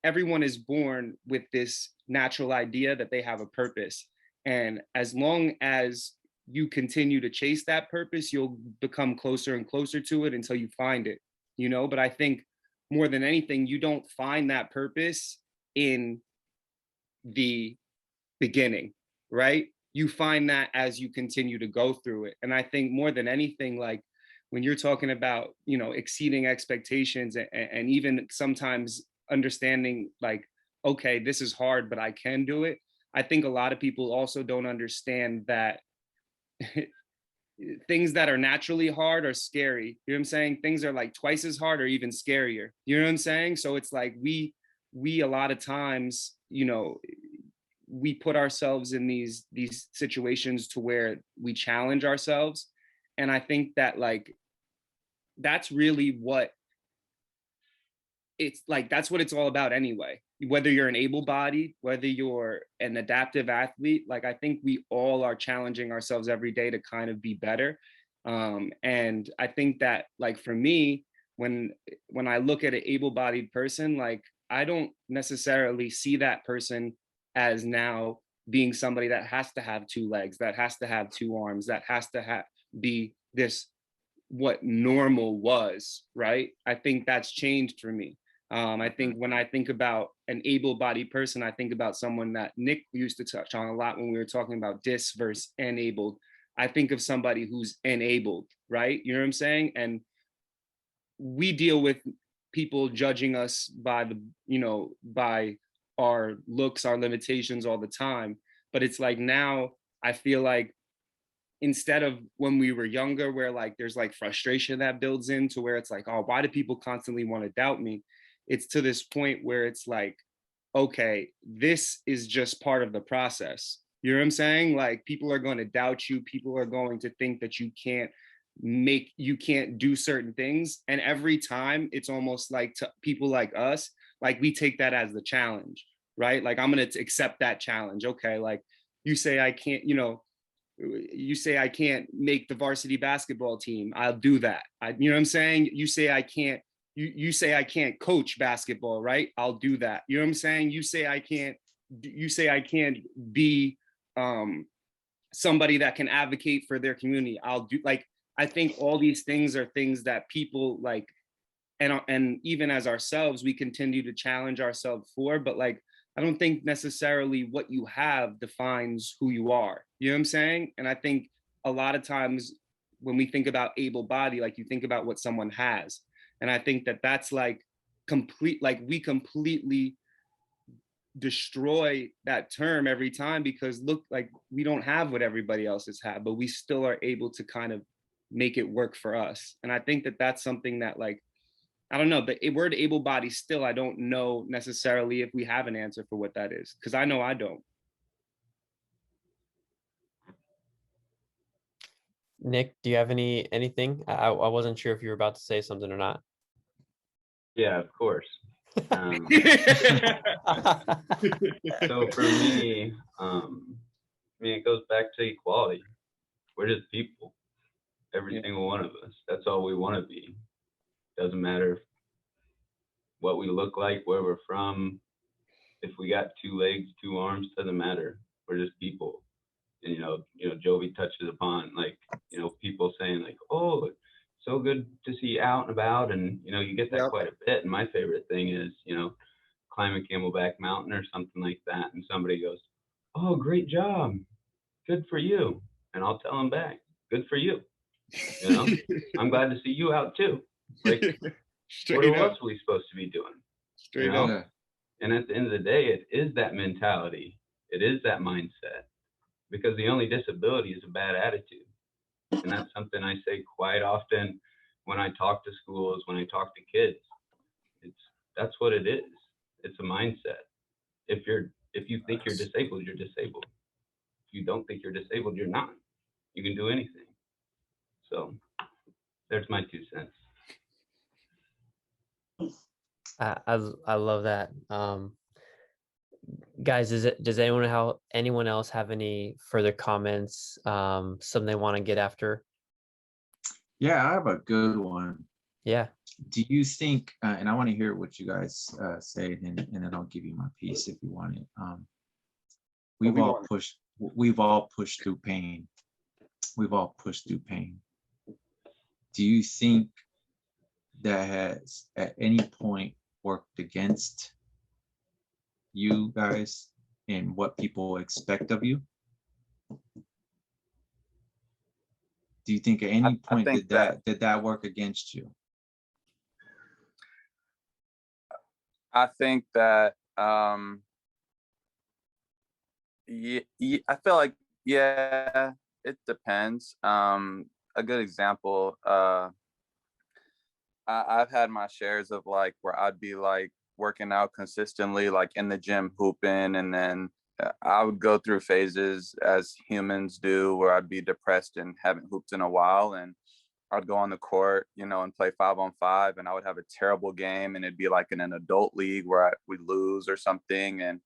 everyone is born with this natural idea that they have a purpose. And as long as you continue to chase that purpose, you'll become closer and closer to it until you find it, you know? But I think more than anything, you don't find that purpose in the beginning, right? You find that as you continue to go through it. And I think more than anything, like when you're talking about, you know, exceeding expectations and even sometimes understanding like, okay, this is hard, but I can do it. I think a lot of people also don't understand that things that are naturally hard are scary. You know what I'm saying? Things are like twice as hard or even scarier. You know what I'm saying? So it's like we a lot of times, you know, we put ourselves in these situations to where we challenge ourselves. And I think that like that's really what it's like, that's what it's all about anyway. Whether you're an able-bodied, whether you're an adaptive athlete, like I think we all are challenging ourselves every day to kind of be better. And I think that like for me, when I look at an able-bodied person, like I don't necessarily see that person as now being somebody that has to have two legs, that has to have two arms, that has to be this what normal was, right? I think that's changed for me. I think when I think about an able-bodied person, I think about someone that Nick used to touch on a lot when we were talking about dis versus enabled. I think of somebody who's enabled, right? You know what I'm saying? And we deal with people judging us by the, you know, by our looks, our limitations all the time. But it's like now I feel like instead of when we were younger, where like there's like frustration that builds into where it's like, oh, why do people constantly want to doubt me? It's to this point where it's like, okay, this is just part of the process. You know what I'm saying? Like people are going to doubt you. People are going to think that you can't do certain things. And every time it's almost like to people like us, like we take that as the challenge, right? Like I'm going to accept that challenge. Okay. Like you say, I can't, you know, you say I can't make the varsity basketball team. I'll do that. You know what I'm saying? You say I can't, you say I can't coach basketball, right? I'll do that. You know what I'm saying? You say I can't be somebody that can advocate for their community. I'll do. Like I think all these things are things that people like, and even as ourselves, we continue to challenge ourselves for, but like I don't think necessarily what you have defines who you are. You know what I'm saying? And I think a lot of times when we think about able body, like you think about what someone has. And I think that that's like we completely destroy that term every time because look, like we don't have what everybody else has had, but we still are able to kind of make it work for us. And I think that that's something that like, I don't know, the word able body still, I don't know necessarily if we have an answer for what that is, because I know I don't. Nick, do you have anything? I wasn't sure if you were about to say something or not. Yeah, of course. So for me, I mean, it goes back to equality. We're just people, every single one of us. That's all we want to be. Doesn't matter what we look like, where we're from, if we got two legs, two arms, doesn't matter. We're just people. And you know, Jovi touches upon like, you know, people saying like, oh, so good to see you out and about, and you know, you get that quite a bit. And my favorite thing is, you know, climb a Camelback Mountain or something like that, and somebody goes, oh, great job, good for you, and I'll tell them back, good for you. You know, I'm glad to see you out too. Like, what else are we supposed to be doing? Straight up. Yeah. And at the end of the day, it is that mentality. It is that mindset. Because the only disability is a bad attitude. And that's something I say quite often when I talk to schools, when I talk to kids. That's what it is. It's a mindset. If you think you're disabled, you're disabled. If you don't think you're disabled, you're not. You can do anything. So there's my 2 cents. I love that. Guys, does anyone else have any further comments? Something they want to get after? Yeah, I have a good one. Yeah. Do you think, and I want to hear what you guys say, and then I'll give you my piece if you want it. We've all pushed through pain. We've all pushed through pain. Do you think that has at any point worked against you guys and what people expect of you? Do you think at any I point think that did that work against you? I think that I feel like, yeah, it depends. A good example, I've had my shares of like where I'd be like working out consistently, like in the gym hooping, and then I would go through phases as humans do where I'd be depressed and haven't hooped in a while, and I'd go on the court, you know, and play 5-on-5, and I would have a terrible game, and it'd be like in an adult league where we lose or something, and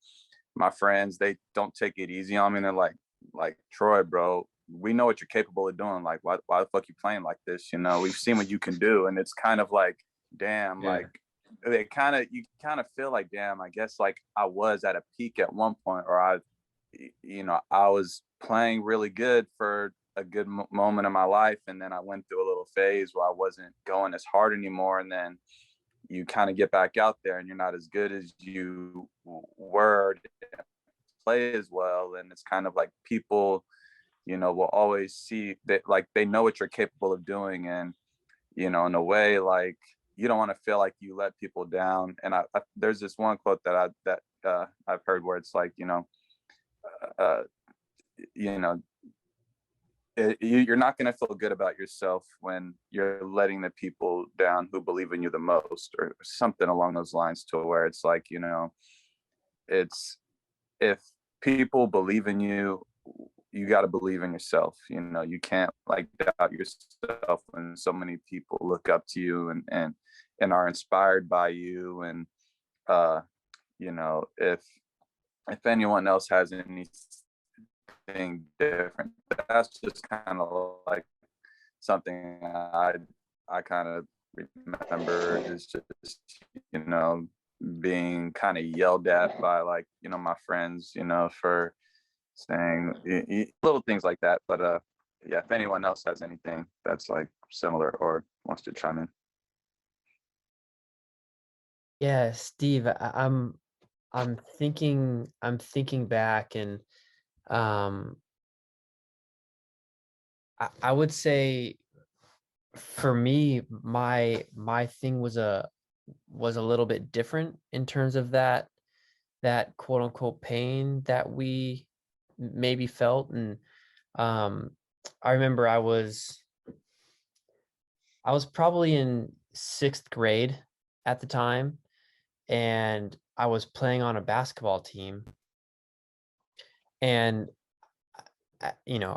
my friends, they don't take it easy on me, and they're like Troy, bro, we know what you're capable of doing. Like, why the fuck you playing like this? You know, we've seen what you can do, and it's kind of like, damn, Yeah. like you kind of feel like, damn, I guess like I was at a peak at one point, or I was playing really good for a good moment in my life, and then I went through a little phase where I wasn't going as hard anymore, and then you kind of get back out there and you're not as good as you were, didn't play as well, and it's kind of like people, you know, will always see that, like, they know what you're capable of doing, and you know, in a way, like, you don't want to feel like you let people down. And there's this one quote that I've heard where it's like, uh, you know, you're not going to feel good about yourself when you're letting the people down who believe in you the most, or something along those lines, to where it's like, you know, it's, if people believe in you, you got to believe in yourself. You know, you can't like doubt yourself when so many people look up to you and are inspired by you. And you know, if anyone else has anything different, that's just kind of like something I kind of remember, is just, you know, being kind of yelled at by, like, you know, my friends, you know, for saying little things like that. But yeah, if anyone else has anything that's like similar or wants to chime in. Yeah, Steve, I'm thinking back, and um I would say for me, my thing was a little bit different in terms of that quote unquote pain that we maybe felt. And um I remember I was probably in 6th grade at the time, and I was playing on a basketball team, and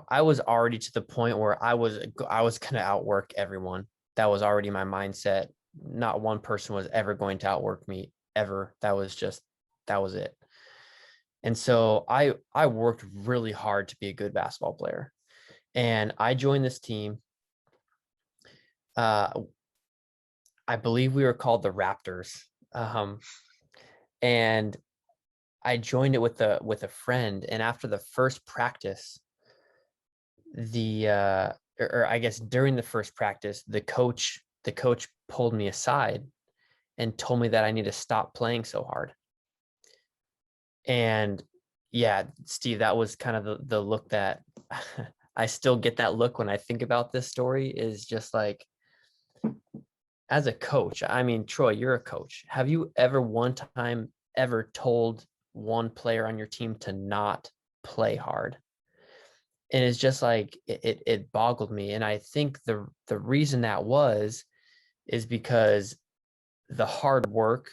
I was already to the point where I was going to outwork everyone. That was already my mindset. Not one person was ever going to outwork me ever. That was it. And so I worked really hard to be a good basketball player. And I joined this team. I believe we were called the Raptors. And I joined it with a friend. And after the first practice, or I guess during the first practice, the coach pulled me aside and told me that I need to stop playing so hard. And yeah, Steve, that was kind of the look that I still get. That look when I think about this story, is just like, as a coach, I mean, Troy, you're a coach. Have you ever one time ever told one player on your team to not play hard? And it's just like, it boggled me. And I think the reason that is because the hard work,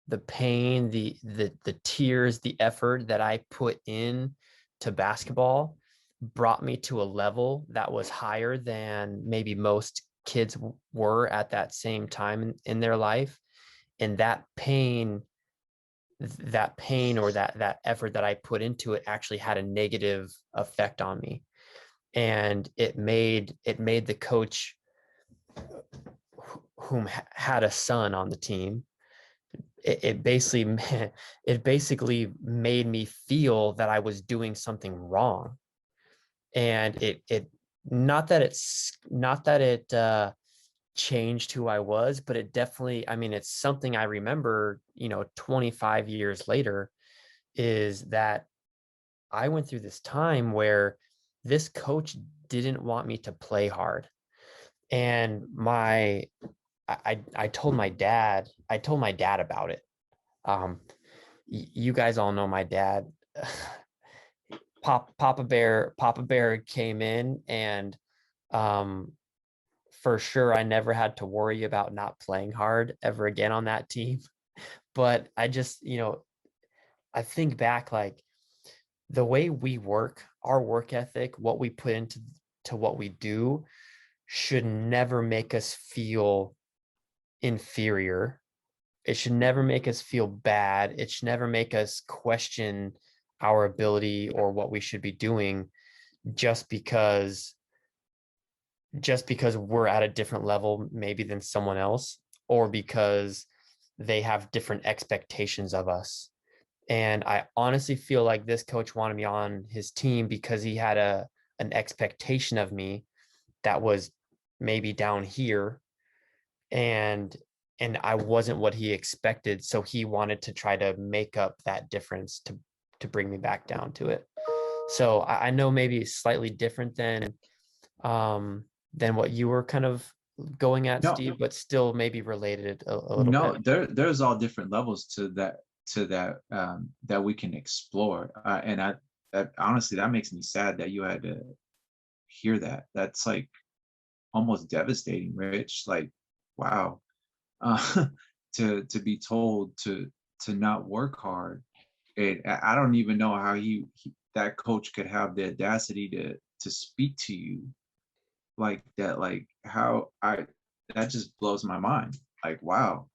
the pain, the tears, the effort that I put in to basketball brought me to a level that was higher than maybe most kids were at that same time in their life. And that pain or that effort that I put into it actually had a negative effect on me. And it made the coach, whom had a son on the team, it basically made me feel that I was doing something wrong. And it not that it changed who I was, but it definitely, I mean, it's something I remember, 25 years later, is that I went through this time where this coach didn't want me to play hard. And I told my dad about it. Um, you guys all know my dad. Papa Bear came in, and um, for sure I never had to worry about not playing hard ever again on that team. But I just, I think back, like, the way we work, our work ethic, what we put into to what we do should never make us feel inferior. It should never make us feel bad. It should never make us question our ability or what we should be doing just because we're at a different level maybe than someone else, or because they have different expectations of us. And I honestly feel like this coach wanted me on his team because he had an expectation of me that was maybe down here, and I wasn't what he expected. So he wanted to try to make up that difference to bring me back down to it. So I know maybe slightly different than what you were kind of going at, No, Steve, but still maybe related a little no, bit. there's all different levels to that that we can explore. And that honestly, that makes me sad that you had to hear that. That's like almost devastating, Rich. Like, wow, uh, to be told to not work hard. And I don't even know how that coach could have the audacity to speak to you like that. Like how I that just blows my mind. Like, wow,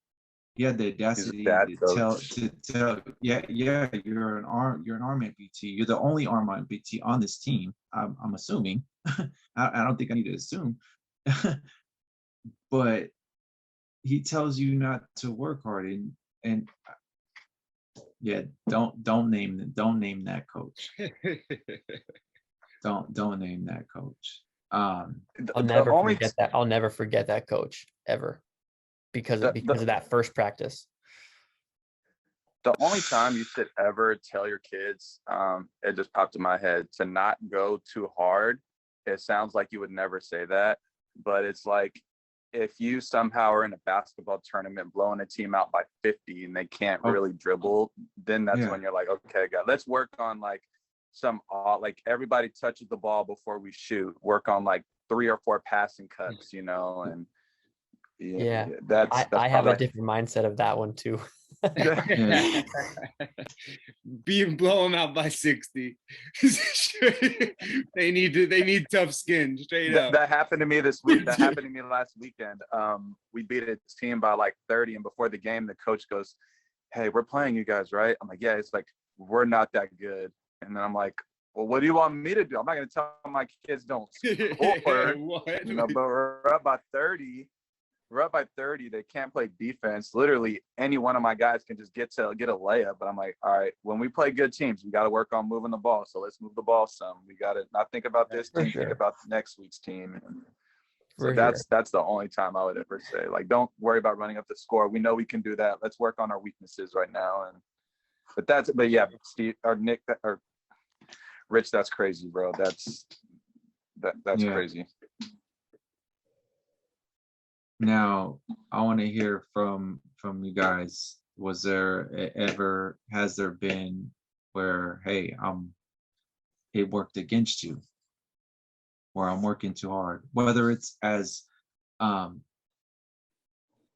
he had the He's a audacity dad coach. to tell, yeah, yeah, you're an arm amputee. You're the only arm amputee on this team. I'm assuming. I don't think I need to assume, but he tells you not to work hard, and yeah, don't name that coach. Don't name that coach. I'll The never only forget that. I'll never forget that coach ever, because of that first practice. the only time you should ever tell your kids, it just popped in my head, to not go too hard. It sounds like you would never say that, but it's like if you somehow are in a basketball tournament blowing a team out by 50 and they can't Oh, really dribble, then that's yeah. when you're like, okay, God, let's work on like like everybody touches the ball before we shoot, work on like 3 or 4 passing cuts, and Yeah, that's I have a probably different mindset of that one too. Yeah. Blow them out by 60. They need tough skin, straight up. That happened to me this week. That happened to me last weekend. We beat a team by like 30, and before the game, the coach goes, "Hey, we're playing you guys, right?" I'm like, "Yeah." It's like, "We're not that good." And then I'm like, "Well, what do you want me to do? I'm not going to tell my kids don't score, What? but we're up by 30. We're up by 30. They can't play defense. Literally, any one of my guys can just get a layup." But I'm like, all right, when we play good teams, we got to work on moving the ball. So let's move the ball some. We got to not think about this For team, sure. think about next week's team. So For sure. that's the only time I would ever say, like, don't worry about running up the score. We know we can do that. Let's work on our weaknesses right now. But yeah, Steve or Nick or Rich, that's crazy, bro. That's Yeah. crazy. Now, I want to hear from you guys. Has there been where, hey, it worked against you, where I'm working too hard, whether it's as um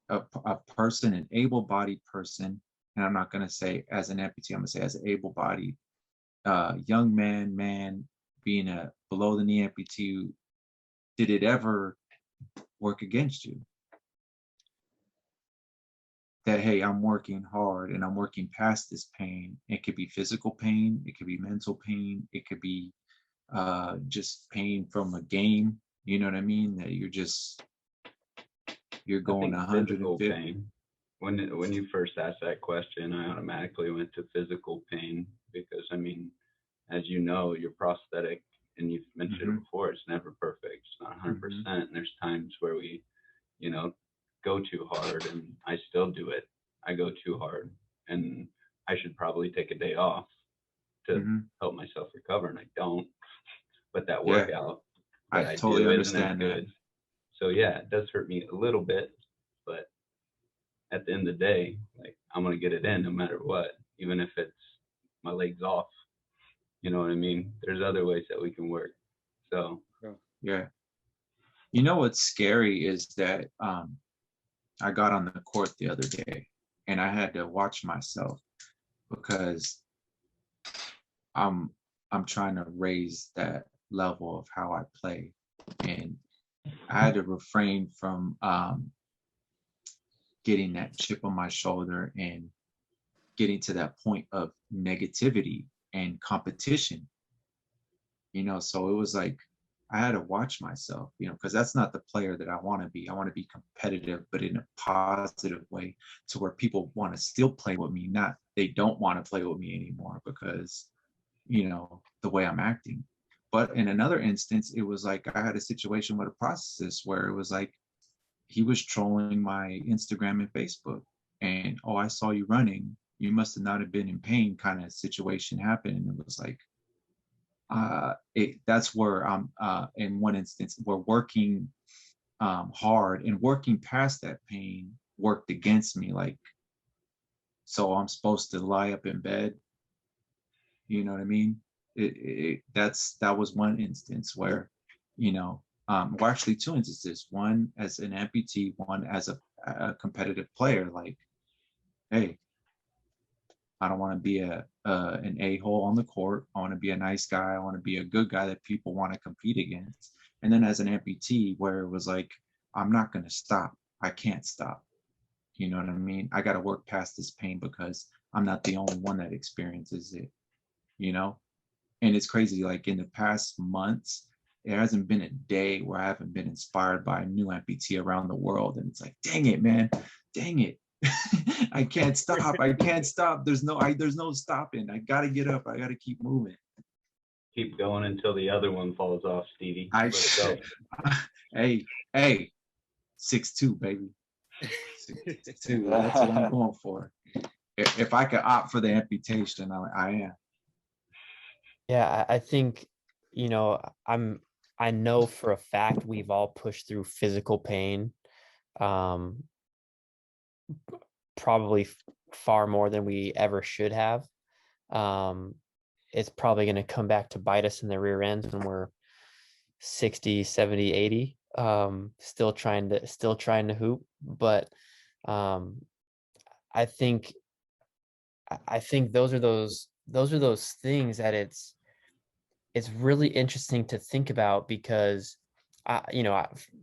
a person, an able-bodied person, and I'm not going to say as an amputee, I'm going to say as an able-bodied young man being a below the knee amputee. Did it ever work against you that, hey, I'm working hard and I'm working past this pain? It could be physical pain, it could be mental pain, it could be just pain from a game, you know what I mean, that you're I going think physical 150. pain. When you first asked that question, I automatically went to physical pain because, I mean, as you know, your prosthetic, and you've mentioned it before, it's never perfect. It's not 100%. And there's times where we you know, go too hard, and I still do it. I go too hard, and I should probably take a day off to Mhm. help myself recover, and I don't. But that Yeah, workout I that I totally do isn't as understand that. good. So yeah, it does hurt me a little bit, but at the end of the day, like I'm gonna get it in no matter what, even if it's my legs off. You know what I mean? There's other ways that we can work. So Yeah. You know what's scary is that I got on the court the other day and I had to watch myself because I'm I'm trying to raise that level of how I play. And I had to refrain from getting that chip on my shoulder and getting to that point of negativity and competition, so it was like I had to watch myself, because that's not the player that I want to be. I want to be competitive, but in a positive way, to where people want to still play with me, not they don't want to play with me anymore because the way I'm acting. But in another instance, it was like I had a situation with a process where it was like he was trolling my Instagram and Facebook, and oh, I saw you running, you must have not have been in pain, kind of situation happened. And it was like that's where I'm in one instance we're working hard, and working past that pain worked against me, like, so I'm supposed to lie up in bed, you know what I mean? That was one instance where, well, actually two instances, one as an amputee, one as a competitive player. Like, hey, I don't want to be an a-hole on the court. I want to be a nice guy. I want to be a good guy that people want to compete against. And then as an amputee, where it was like, I'm not going to stop. I can't stop. You know what I mean? I got to work past this pain because I'm not the only one that experiences it, you know? And it's crazy. Like in the past months, there hasn't been a day where I haven't been inspired by a new amputee around the world. And it's like, dang it, man. Dang it. I can't stop. I can't stop. There's no stopping. I gotta get up. I gotta keep moving. keep going until the other one falls off, Stevie. I Let's go. hey, 6'2", baby. 6'2". That's what I'm going for. If I could opt for the amputation, I am. Yeah, I think, I know for a fact we've all pushed through physical pain, um, probably far more than we ever should have. Um, it's probably going to come back to bite us in the rear end when we're 60, 70, 80, still trying to hoop. But I think those are those things that it's really interesting to think about because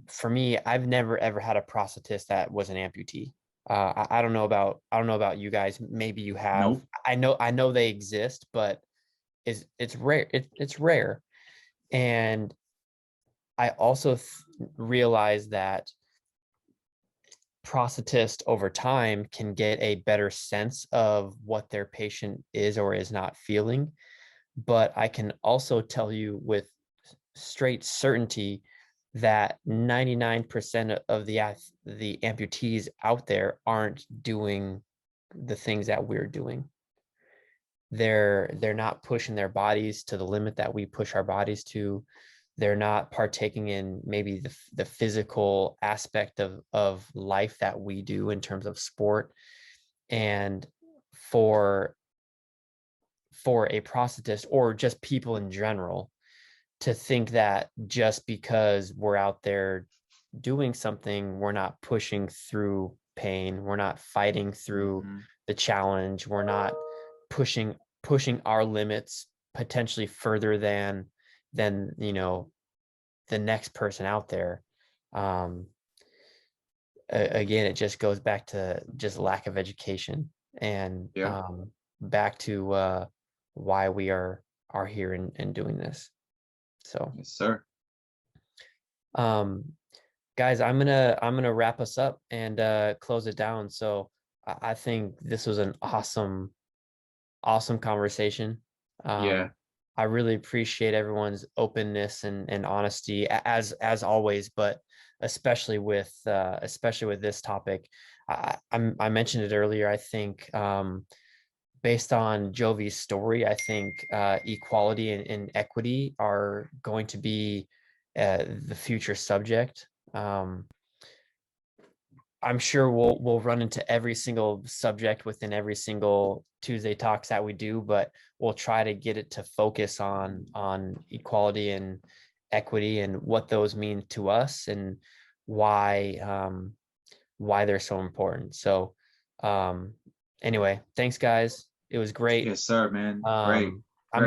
for me, I've never ever had a prosthetist that was an amputee. I don't know about you guys. Maybe you have. Nope. I know they exist, but it's rare. It's rare. And I also realize that prosthetists over time can get a better sense of what their patient is or is not feeling. But I can also tell you with straight certainty that 99% of the amputees out there aren't doing the things that we're doing. They're not pushing their bodies to the limit that we push our bodies to. They're not partaking in maybe the physical aspect of life that we do in terms of sport. And for a prosthetist or just people in general to think that just because we're out there doing something, we're not pushing through pain, we're not fighting through the challenge, we're not pushing our limits potentially further than the next person out there. Again, it just goes back to just lack of education and Yeah. back to why we are here and doing this. So Yes, sir. guys, I'm gonna wrap us up and close it down. So I think this was an awesome conversation. Yeah. I really appreciate everyone's openness and honesty as always, but especially with this topic. I mentioned it earlier. I think based on Jovi's story, I think equality and equity are going to be the future subject. I'm sure we'll run into every single subject within every single Tuesday talks that we do, but we'll try to get it to focus on equality and equity and what those mean to us and why they're so important. So anyway, thanks guys. It was great. Yes, sir, man. Great.